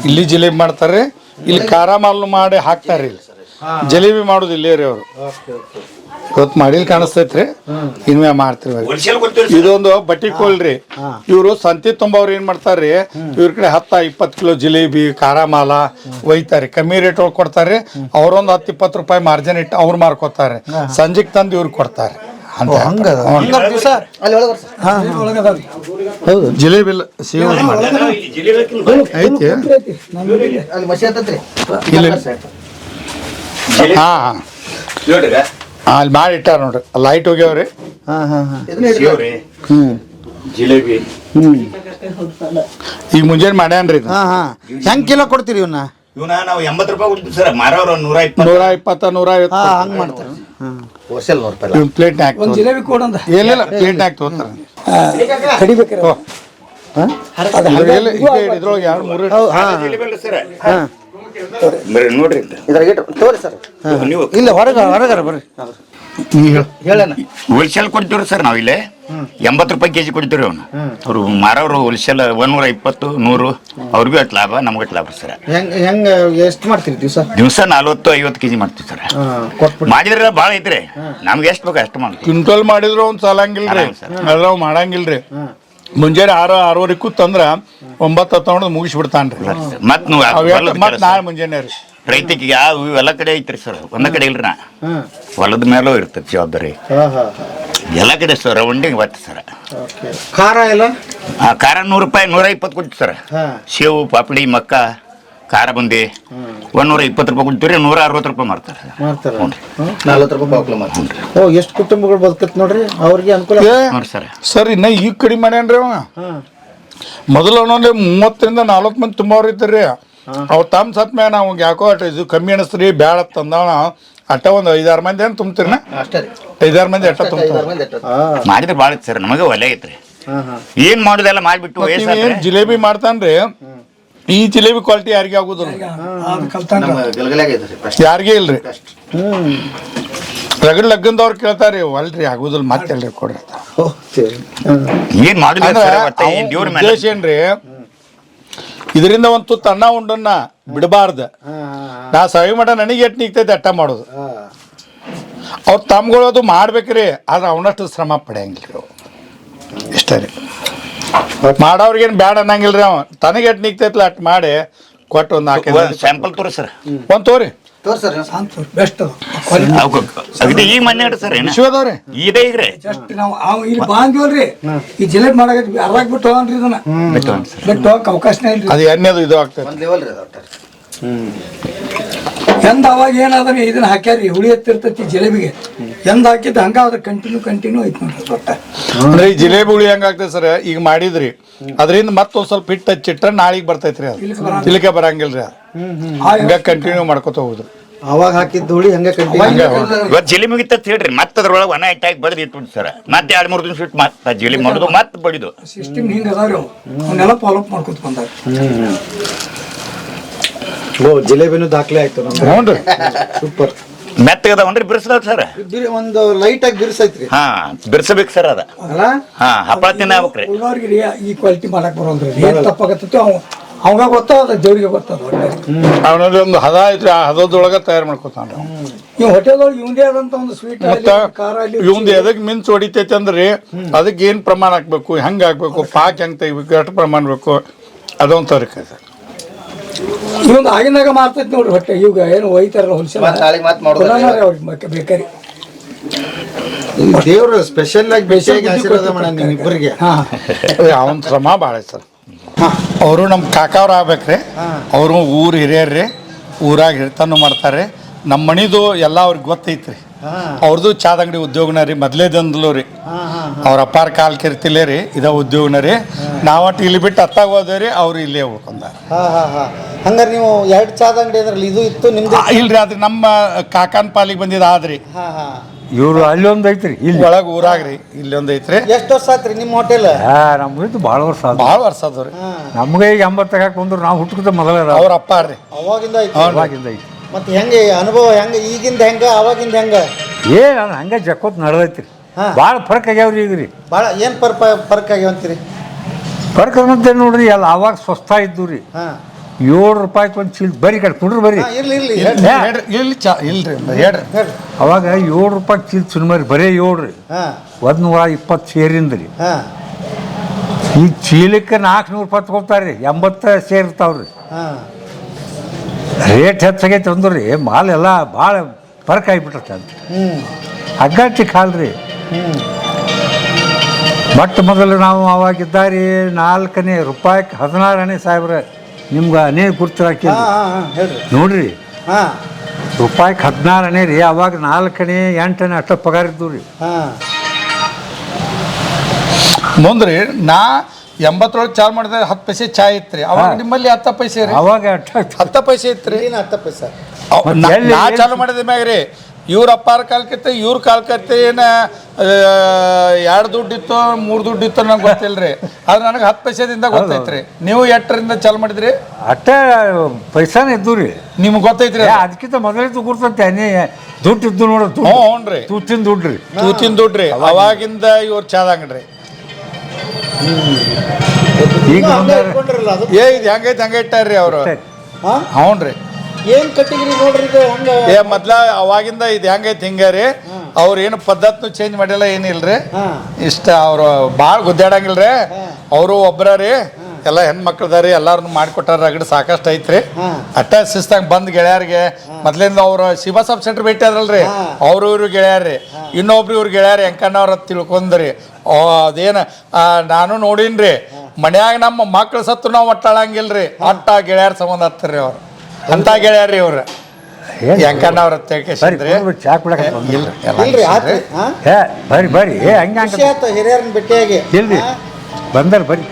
ಇಲ್ಲಿ ಜಿಲೇಬಿ ಮಾಡ್ತಾರೆ ಇಲ್ಲಿ ಖಾರ ಮಾಲು ಮಾಡಿ ಹಾಕ್ತಾರೆ. ಇಲ್ಲಿ ಜಲೇಬಿ ಮಾಡೋದು ಇಲ್ಲೇ ರೀ ಅವರು ಇವತ್ತು ಮಾಡಿಲ್ ಕಾಣಿಸ್ತೈತ್ರಿ ಇನ್ವೇ ಮಾಡ್ತಿರ್ಬೇಕು. ಇದೊಂದು ಬಟ್ಟಿ ಕೋಲ್ರಿ ಇವ್ರು ಸಂತಿ ತುಂಬವ್ರು ಏನ್ ಮಾಡ್ತಾರ್ರಿ ಇವ್ರ ಕಡೆ 10-20 ಕಿಲೋ ಜಿಲೇಬಿ ಖಾರ ಮಾಲ ಒಯ್ತಾರೆ. ಕಮ್ಮಿ ರೇಟ್ ಒಳಗೆ ಕೊಡ್ತಾರೆ. ಅವ್ರೊಂದು 10-20 ರೂಪಾಯಿ ಮಾರ್ಜಿನ್ ಇಟ್ಟು ಅವ್ರು ಮಾರ್ಕೋತಾರೆ. ಸಂಜೆಗೆ ತಂದು ಇವ್ರಿಗೆ ಕೊಡ್ತಾರೆ. ಜಿಲೇಬಿ ಇಲ್ಲ ಸೇವ್ ಐತಿ ಹಾ ಅಲ್ಲಿ ಮಾಡಿ ಇಟ್ಟಾರ ನೋಡ್ರಿ ಲೈಟ್ ಹೋಗ್ಯಾವ್ರಿ. ಜಿಲೇಬಿ ಈಗ ಮುಂಜಾನೆ ಮಾಡ್ಯಾನ್ರಿ. ಹೆಂಗ್ ಕಿಲೋ ಕೊಡ್ತೀರಿ ಇವನ್ನ? ಇವನ್ನ ನಾವು 80 ರೂಪಾಯಿ ಕೊಡ್ತೀವಿ ಸರ್. ಮಾರವ್ರ 120 150 ಹಂಗ್ ಮಾಡ್ತಾರೆ. ಪ್ಲೇಟ್ ಹಾಕಿ ಜಿಲೇಬಿ ಕೊಡಂದ ಏನಿಲ್ಲ ಪ್ಲೇಟ್ ಹಾಕಿ ತಗೋತಾರ. ಕಡಿಬೇಕ್ರಿ ಇದ್ರೊಳಗೆ 2-3 ನೋಡ್ರಿ ತೋರಿ ಸರ್. ನೀವು ಇಲ್ಲ ಹೊರಗಾರ ಬರ್ರಿ ಹೇಳಣ. ಹೋಲ್ಸೇಲ್ ಕೊಡ್ತೀವ್ರಿ ಸರ್ ನಾವು ಇಲ್ಲೇ 80 ರೂಪಾಯಿ ಕೆಜಿ ಕೊಡ್ತೀವಿ. ಅವ್ನು ಅವ್ರು ಮಾರವ್ರು ಹೋಲ್ಸೇಲ್ 120-100 ಅವ್ರಿಗೂ ಅಟ್ ಲಾಭ ನಮ್ಗೆ ಅಟ್ ಲಾಭ ಸರ್. ಹೆಂಗ ಎಷ್ಟು ಮಾಡ್ತೀರಿ ದಿವಸ? 40-50 ಕೆಜಿ ಮಾಡ್ತೀವಿ ಸರ್. ಮಾಡಿದ್ರೆ ಭಾಳ ಐತ್ರಿ ನಮ್ಗೆ ಎಷ್ಟು ಬೇಕು ಅಷ್ಟು ಮಾಡ್ತೀವಿ. ಕ್ವಿಂಟಲ್ ಮಾಡಿದ್ರು ಒಂದ್ ಸಾಲಂಗಿಲ್ರಿ ಅದ್ರ ನಾವು ಮಾಡಂಗಿಲ್ರಿ. ಮುಂಜಾನೆ 6-6:30 ಕೂತಂದ್ರ 9 ತಗೊಂಡು ಮುಗಿಸ್ಬಿಡ್ತಾನ್ರಿ. ಮತ್ ನಾಳೆ ಮುಂಜಾನೆ ರೀ ರೈತಕ್ಕೆ ಯಾವ ಎಲ್ಲ ಕಡೆ ಐತ್ರಿ ಸರ್. ಒಂದ ಕಡೆ ಇಲ್ರಿ ಹೊಲದ ಮೇಲೂ ಇರ್ತದೆ ಜವಾಬ್ದಾರಿ ಎಲ್ಲ ಕಡೆ ಸರ್. ರೌಂಡಿಗೆ ಬರ್ತದೆ ಸರ್. ಖಾರ ಎಲ್ಲ ಖಾರ 100 ರೂಪಾಯಿ 120 ಕೊಡ್ತೀವಿ ಸರ್. ಸೇವು ಪಾಪಡಿ ಮಕ್ಕ ಖಾರ ಬಂದಿ 120 ರೂಪಾಯಿ ಕೊಡ್ತೀವಿ. 160 ರೂಪಾಯಿ ಮಾಡ್ತಾರೆ 40 ರೂಪಾಯಿ ಮಾಡ್ತೀವಿ. ಎಷ್ಟು ಕುಟುಂಬಗಳು ಬದುಕತ್ ನೋಡ್ರಿ ಅವ್ರಿಗೆ ಅನುಕೂಲ ನೋಡಿ ಸರ್. ಸರ್ ಇನ್ನ ಈಗ ಕಡಿಮೆ ಮಾಡ್ಯಾನ್ರಿ ಅವ. ಮೊದಲು ಅವನಲ್ಲಿ 30-40 ಮಂದಿ ತುಂಬವ್ರು ಇರ್ತಾರ್ರಿ. ಅವ್ ತಮ್ಮ ಸತ್ ಮ್ಯಾಗ ನಾವು ಯಾಕೋ ಇದು ಕಮ್ಮಿ ಅನಿಸ್ತ್ರಿ ಬ್ಯಾಡ ತಂದವ ಅಟ್ಟ ಒಂದು 5-6 ಮಂದಿ ಏನು ತುಂಬ್ತೀರಿನ 5-6 ಮಂದಿ ಅಟ್ಟ ತುಂಬ್ತಾರೆ. ಮಾಡಿದ್ರೆ ಭಾಳ ಸರ್ ನಮಗೆ ಒಲೆ ಐತ್ರಿ. ಏನ್ ಮಾಡುದೆಲ್ಲ ಮಾಡ್ಬಿಟ್ಟು ಏನ್ ಜಿಲೇಬಿ ಮಾಡ್ತಾನ್ರಿ ಈ ಜಿಲೇಬಿ ಕ್ವಾಲಿಟಿ ಯಾರಿಗೆ ಆಗುದಿಲ್ಲ ಯಾರಿಗೆ ಇಲ್ರಿ. ರಗಡ್ ಲಗ್ನದವ್ರು ಕೇಳ್ತಾರಿ ಅಲ್ರಿ ಆಗುದಿಲ್ಲ ಮತ್ತೆ ಎಲ್ರಿ ಕೊಡ್ರಿ. ಏನ್ ಮಾಡುದು ಉದ್ದೇಶ ಏನ್ರಿ ಇದರಿಂದ ಒಂದು ತುತ್ತು ಅನ್ನ ಉಂಡನ್ನ ಬಿಡಬಾರ್ದು. ನಾ ಸವಿ ಮಾಡ ನನಗೆ ಎಟ್ ನಿಗ್ತೈತೆ ಅಟ್ಟ ಮಾಡೋದು. ಅವ್ರು ತಮ್ಗಳು ಅದು ಮಾಡ್ಬೇಕ್ರಿ ಆದ್ರೆ ಅವನಷ್ಟು ಶ್ರಮ ಪಡೆಯಂಗಿಲ್ಲ ರೀ ಇಷ್ಟೇ ರೀ ಮಾಡೋರ್ಗೇನು ಬ್ಯಾಡ ಅನ್ನಂಗಿಲ್ರಿ ಅವ ತನಗೆ ಎಟ್ ನಿಗ್ತೈತ್ಲ ಅಟ್ ಮಾಡಿ ಕೊಟ್ಟು ಒಂದು ಸ್ಯಾಂಪಲ್ ತೋರಿ ಸರ್ ಒಂದು ತೋರಿ ಬೆಸ್ಟ್ ಅಗದಿ ಈಗ ಮನೆ ಸರ್ ವಿಶ್ವದವ್ರಿ ಇದೇ ಈಗ ರೀ ಜಸ್ಟ್ ನಾವು ಇಲ್ಲಿ ಬಾಂದ್ವಲ್ರಿ ಈ ಜಿಲೇಬಿ ಮಾಡಾಕ ಅರ್ರಾಕ್ ಬಿಟ್ಟು ಹೋಗನ್ರಿ ಇದನ್ನ ಬಿಟ್ಟು ಹೋಗಕ್ ಅವಕಾಶನೇ ಇಲ್ರಿ ಅದು ಎಣ್ಣೆದು ಇದು ಆಗ್ತೈತಿ ಎಂದ ಅವಾಗ ಏನಾದ್ರೆ ಇದನ್ನ ಹಾಕ್ಯಾರಿ ಹುಳಿ ಎತ್ತಿರ್ತೈತಿ ಜಿಲೇಬಿಗೆ ಎಂದ ಹಾಕಿದ್ದು ಹಂಗ ಅದ್ರ ಕಂಟಿನ್ಯೂ ಐತಿ ನೋಡ್ರಿ ಗೊತ್ತ ಅಂದ್ರೆ ಈ ಜಿಲೇಬಿ ಹುಳಿ ಹೆಂಗಾಗ್ತದೆ ಸರ್ ಈಗ ಮಾಡಿದ್ರಿ ಅದರಿಂದ ಮತ್ತೊಂದ್ ಸ್ವಲ್ಪ ಹಿಟ್ಟು ಹಚ್ಚಿಟ್ರೆ ನಾಳೆಗೆ ಬರ್ತೈತ್ರಿ ಅದು ಇಲ್ಲಿಗೆ ಬರಂಗಿಲ್ರಿ ಅದು ಹಂಗ ಕಂಟಿನ್ಯೂ ಮಾಡ್ಕೊತ ಹೋಗುದ್ರಿ ಅವಾಗ ಹಾಕಿದ್ದು ಹುಳಿ ಹಂಗೆ ಇವತ್ತು ಜಿಲಿ ಮುಗಿತ ಹೇಳ್ರಿ ಮತ್ತೆ ಅದ್ರೊಳಗೆ ಒಣ ಹಿಟ್ಟಾಗಿ ಬಡ್ದು ಇಟ್ಬಿಟ್ಟು ಸರ್ ಮತ್ತೆ 2-3 ದಿವಸ ಬಿಟ್ಟು ಮತ್ತೆ ಜಿಲಿ ಮಾಡೋದು ಮತ್ತೆ ಬಡಿದು ಸಿಸ್ಟಮ್ ಹಿಂಗ ಅದಾವ್ರಿ ಅವನ್ನೆಲ್ಲ ಫಾಲೋ ಅಪ್ ಮಾಡ್ಕೊತ ಬಂದಾರ ಜಿಲೇಬಿನೂ ದಾಖಲೆ ಆಯ್ತು ನೋಡ್ರಿ ಸೂಪರ್ ಮೆತ್ತಗದವನ್ರಿ ಬಿರ್ಸದವ್ ಸರ್ ಒಂದು ಲೈಟ್ ಆಗಿ ಬಿರ್ಸೈತ್ರಿ ಹಾ ಬಿರ್ಸಬೇಕು ಸರ್ ಅದ ಅಲ್ಲ ಹಾ ಹಪ್ಪಳ ತಿನ್ನಬೇಕ್ರಿ ಉಳ್ಳವ್ರಿಗೆ ಈ ಕ್ವಾಲಿಟಿ ಮಾಡಕ್ ಬರೋಲ್ರಿ ಏನ್ ತಪ್ಪಾಗತ್ತೋ ಅವಾಗ ಗೊತ್ತಾದ ದೇವ್ರಿಗೆ ಗೊತ್ತದ ಅವನಲ್ಲಿ ಒಂದು ಹದ ಐತ್ರಿ ಆ ಹದದೊಳಗ ತಯಾರು ಮಾಡ್ಕೊತಾನ ಈ ಹೋಟೆಲ್ದೊಳಗೆ ಇವಂದೇ ಆದಂತ ಒಂದು ಸ್ವೀಟ್ ಮತ್ತ ಇವಂದು ಎದಕ್ ಮಿಂಚ್ ಹೊಡಿತೈತಿ ಅಂದ್ರಿ ಅದಕ್ಕೆ ಏನ್ ಪ್ರಮಾಣ ಹಾಕ್ಬೇಕು ಹೆಂಗ್ ಹಾಕ್ಬೇಕು ಪಾಕ್ ಹೆಂಗ್ ತೆಗಿಬೇಕು ಎಷ್ಟು ಪ್ರಮಾಣ ಬೇಕು ಅದೊಂದು ತರಕ ಸರ್ ಇವಂದು ಆಗಿನಾಗ ಮಾಡ್ತೈತಿ ನೋಡ್ರಿ ಹೊಟ್ಟೆ ಇವಾಗ ಏನು ಒಯ್ತಾರಲ್ಲ ಹೊಲ್ಸೇಲ್ ಅವ್ರಿಗೆ ಬೇಕಾರಿ ದೇವ್ರು ಸ್ಪೆಷಲ್ ಆಗಿ ಬೇಸಿಗೆ ಆಶೀರ್ವಾದ ಮಾಡ ನಿಮ್ಮಿಬ್ಬರಿಗೆ ಅವನ್ ಶ್ರಮ ಭಾಳ ಸರ್ ಅವರು ನಮ್ಮ ಕಾಕಾವ್ರು ಆಗ್ಬೇಕ್ರಿ ಅವರು ಊರು ಹಿರಿಯರ್ರಿ ಊರಾಗ ಹಿಡ್ತಾನು ಮಾಡ್ತಾರೆ ನಮ್ಮ ಮಣಿದು ಎಲ್ಲ ಅವ್ರಿಗೆ ಗೊತ್ತೈತ್ರಿ ಅವ್ರದ್ದು ಚಾದ ಅಂಗಡಿ ಉದ್ಯೋಗನ ರೀ ಮೊದಲೇದಂದ್ಲು ರೀ ಅವ್ರ ಅಪ್ಪಾರ ಕಾಲ್ ಕೆರ್ತಿಲ್ಲೇ ರೀ ಇದ ಉದ್ಯೋಗನ ರೀ ನಾವಟ್ಟು ಇಲ್ಲಿ ಬಿಟ್ಟು ಹತ್ತಾಗ ಹೋದೇವ್ರಿ ಅವ್ರು ಇಲ್ಲೇ ಉಳ್ಕೊಂಡಾರ ಹಂಗಾರೆ ನೀವು 2 ಚಾದ ಅಂಗಡಿ ಅದ್ರಲ್ಲಿ ಇದು ಇತ್ತು ನಿಮ್ದು ಇಲ್ರಿ ಅದು ನಮ್ಮ ಕಾಕನ ಪಾಲಿಗೆ ಬಂದಿದ್ದು ಆದ್ರಿ ಇವ್ರು ಅಲ್ಲಿ ಒಂದು ಐತ್ರಿ ಇಲ್ಲಿ ಒಳಗೆ ಊರಾಗ್ರಿ ಇಲ್ಲಿ ಒಂದು ಐತ್ರಿ ಎಷ್ಟು ವರ್ಷ ಆತ್ರಿ ನಿಮ್ಮ ಹೋಟೆಲ್ ನಮ್ದು ಭಾಳ ವರ್ಷ ಆದ ಭಾಳ ವರ್ಷ ಅದಾವ್ರಿ ನಮ್ಗೆ ಈಗ 80 ಬಂದ್ರು ನಾವು ಹುಟ್ಟುಕಿದ ಮೊದಲ ಅವ್ರ ಅಪ್ಪಾರ ರೀ ಅವಾಗಿಂದ ಐತಿ ಅವಾಗಿಂದ ಐತಿ ಮತ್ತೆ ಹೆಂಗೆ ಅನುಭವ ಹೆಂಗೆ ಈಗಿಂದ ಹೆಂಗ ಅವಾಗಿಂದ ಹೆಂಗ ನಾನು ಹಂಗೆ ಜಕ್ಕೋತ್ ನಡೆದೈತ್ರಿ ಭಾಳ ಫರ್ಕ್ ಆಗ್ಯಾವ್ರಿ ಈಗ ರೀ ಭಾಳ ಏನು ಫರ್ಕ್ ಆಗ್ಯಾವಂತೀರಿ ಫರ್ಕ್ ಅನ್ನೋದೇ ನೋಡ್ರಿ ಅಲ್ಲ ಅವಾಗ ಸ್ವಸ್ಥ ಇದ್ದು ರೀ 7 ರೂಪಾಯಿಗೆ ಒಂದು ಚೀಲ ಬರೀ ಕಡೆ ಕುಡ್ರಿ ಬರ್ರಿ ಇರ್ಲಿ ಇಲ್ರಿ ಹೇಳ್ರಿ ಅವಾಗ 7 ರೂಪಾಯಿ ಚೀಲ ಸುನ್ಮರಿ ಬರೀ 7 ರೀ 120 ಸೇರಿಂದ ರೀ ಈಗ ಚೀಲಕ್ಕೆ 400 ರೂಪಾಯಿ ತಗೋತಾರೆ 80 ಸೇರ್ ಇರ್ತಾವ್ರಿ ರೇಟ್ ಹೆಚ್ಚಾಗೈತೆ ಅಂದ್ರಿ ಮಾಲ್ ಎಲ್ಲ ಭಾಳ ಫರ್ಕ್ ಆಗಿಬಿಟ್ಟೈತೆ ಅಂತ ಅಗ್ಗಟ್ಟಿಗೆ ಹಾಲ್ರಿ ಮೊದಲು ನಾವು ಅವಾಗಿದ್ದಾರಿ 4 ರೂಪಾಯಿಗೆ 16 ಆಣೆ ಸಾಹೇಬ್ರ ನಿಮ್ಗೆ ಅನೇ ಗುರ್ತು ನೋಡ್ರಿ ರೂಪಾಯಿಗೆ 16 ಆಣೆ ರೀ ಅವಾಗ 4 ಆಣೆ 8 ಆಣೆ ಅಷ್ಟ ಪಗಾರ ಇದ್ದು ರೀ ಮುಂದ್ರಿ ನಾ 80 ಚಾಲು ಮಾಡಿದ್ರೆ 10 ಪೈಸೆ ಚಾ ಇತ್ರಿ ಅವಾಗ ನಿಮ್ಮಲ್ಲಿ 10 ಪೈಸೆ ರೀ ಅವಾಗ 10 ಪೈಸೆ ಇತ್ರಿ 10 ಪೈಸೆ ನಾ ಚಾಲು ಮಾಡಿದ ಮ್ಯಾಗ ರೀ ಇವ್ರ ಅಪ್ಪಾರ ಕಾಲ್ಕತ್ತೆ ಇವ್ರ ಕಾಲ್ಕತ್ತೆ ಏನ 2 ದುಡ್ಡು ಇತ್ತು 3 ದುಡ್ಡು ಇತ್ತು ನಂಗೆ ಗೊತ್ತಿಲ್ರಿ ಆದ್ರೆ ನನಗೆ 10 ಪೈಸೆದಿಂದ ಗೊತ್ತೈತ್ರಿ ನೀವು 8ರಿಂದ ಚಾಲು ಮಾಡಿದ್ರಿ ಅಟ್ಟ ಪೈಸಾನ ಇದ್ದು ರೀ ನಿಮ್ಗೆ ಗೊತ್ತೈತ್ರಿ ಅದಕ್ಕಿಂತ ಮೊದಲಿದ್ದು ಗುರ್ತಂತೆ ದುಡ್ಡು ಇದ್ದು ನೋಡ್ರಿ ಹ್ಞೂ ತೂತಿನ ದುಡ್ಡು ರೀ ತೂತಿನ ದುಡ್ಡು ರೀ ಅವಾಗಿಂದ ಇವ್ರು ಚಾದ ಅಂಗಡ್ರಿ ಈಗ ಇದು ಹೆಂಗೈತೆ ಹಂಗೆ ಇಟ್ಟಾರ್ರಿ ಅವರು ಹ್ಞೂ ರೀ ಏನ್ ಕಟ್ಟಿಗಿರಿ ನೋಡ್ರಿ ಮೊದ್ಲ ಅವಾಗಿಂದ ಇದು ಹೆಂಗೈತಿ ಹಿಂಗ ರೀ ಅವ್ರ ಏನು ಪದ್ಧತಿನೂ ಚೇಂಜ್ ಮಾಡಿಲ್ಲ ಏನಿಲ್ರಿ ಇಷ್ಟ ಅವ್ರು ಭಾಳ ಗುದ್ದಾಡಂಗಿಲ್ರಿ ಅವರು ಒಬ್ರ ರೀ ಎಲ್ಲ ಹೆಣ್ಮಕ್ಳದಾರಿ ಎಲ್ಲಾರನ್ನು ಮಾಡಿಕೊಟ್ಟಾರ ರಗಡ್ ಸಾಕಷ್ಟು ಐತ್ರಿ ಅಟ್ಟ ಶಿಸ್ತಾಗ ಬಂದ್ ಗೆಳೆಯರಿಗೆ ಮೊದ್ಲಿಂದ ಅವ್ರ ಶಿವ ಸಬ್ ಸೆಂಟರ್ ಭೇಟಿ ಆದ್ರಲ್ರಿ ಅವ್ರು ಇವ್ರು ಗೆಳೆಯಾರ್ರಿ ಇನ್ನೊಬ್ರು ಇವ್ರು ಗೆಳೆಯಾರಿ ಹೆಂಕಣ್ಣವ್ರ ತಿಳ್ಕೊಂಡ್ರಿ ಅದೇನು ನಾನು ನೋಡೀನ್ರಿ ಮನ್ಯಾಗ ನಮ್ಮ ಮಕ್ಳು ಸತ್ತು ನಾವು ಒಟ್ಟಾಳಂಗಿಲ್ರಿ ಅಟ್ಟ ಗೆಳೆಯರ ಸಂಬಂಧ ಹತ್ತಾರ್ರಿ ಅವ್ರು ಅಂತ ಗೆಳೆಯಾರ್ರಿ ಇವ್ರು ಹೆಂಕಣ್ಣವ್ರ ಚಾ ಕುಡಕ ಬರ್ರಿ ಹಂಗೆ ಹಿರಿಯರನ್ನ ಭೇಟಿಯಾಗಿ ಇಲ್ರಿ ಬಂದಾರ ಬರ್ರಿ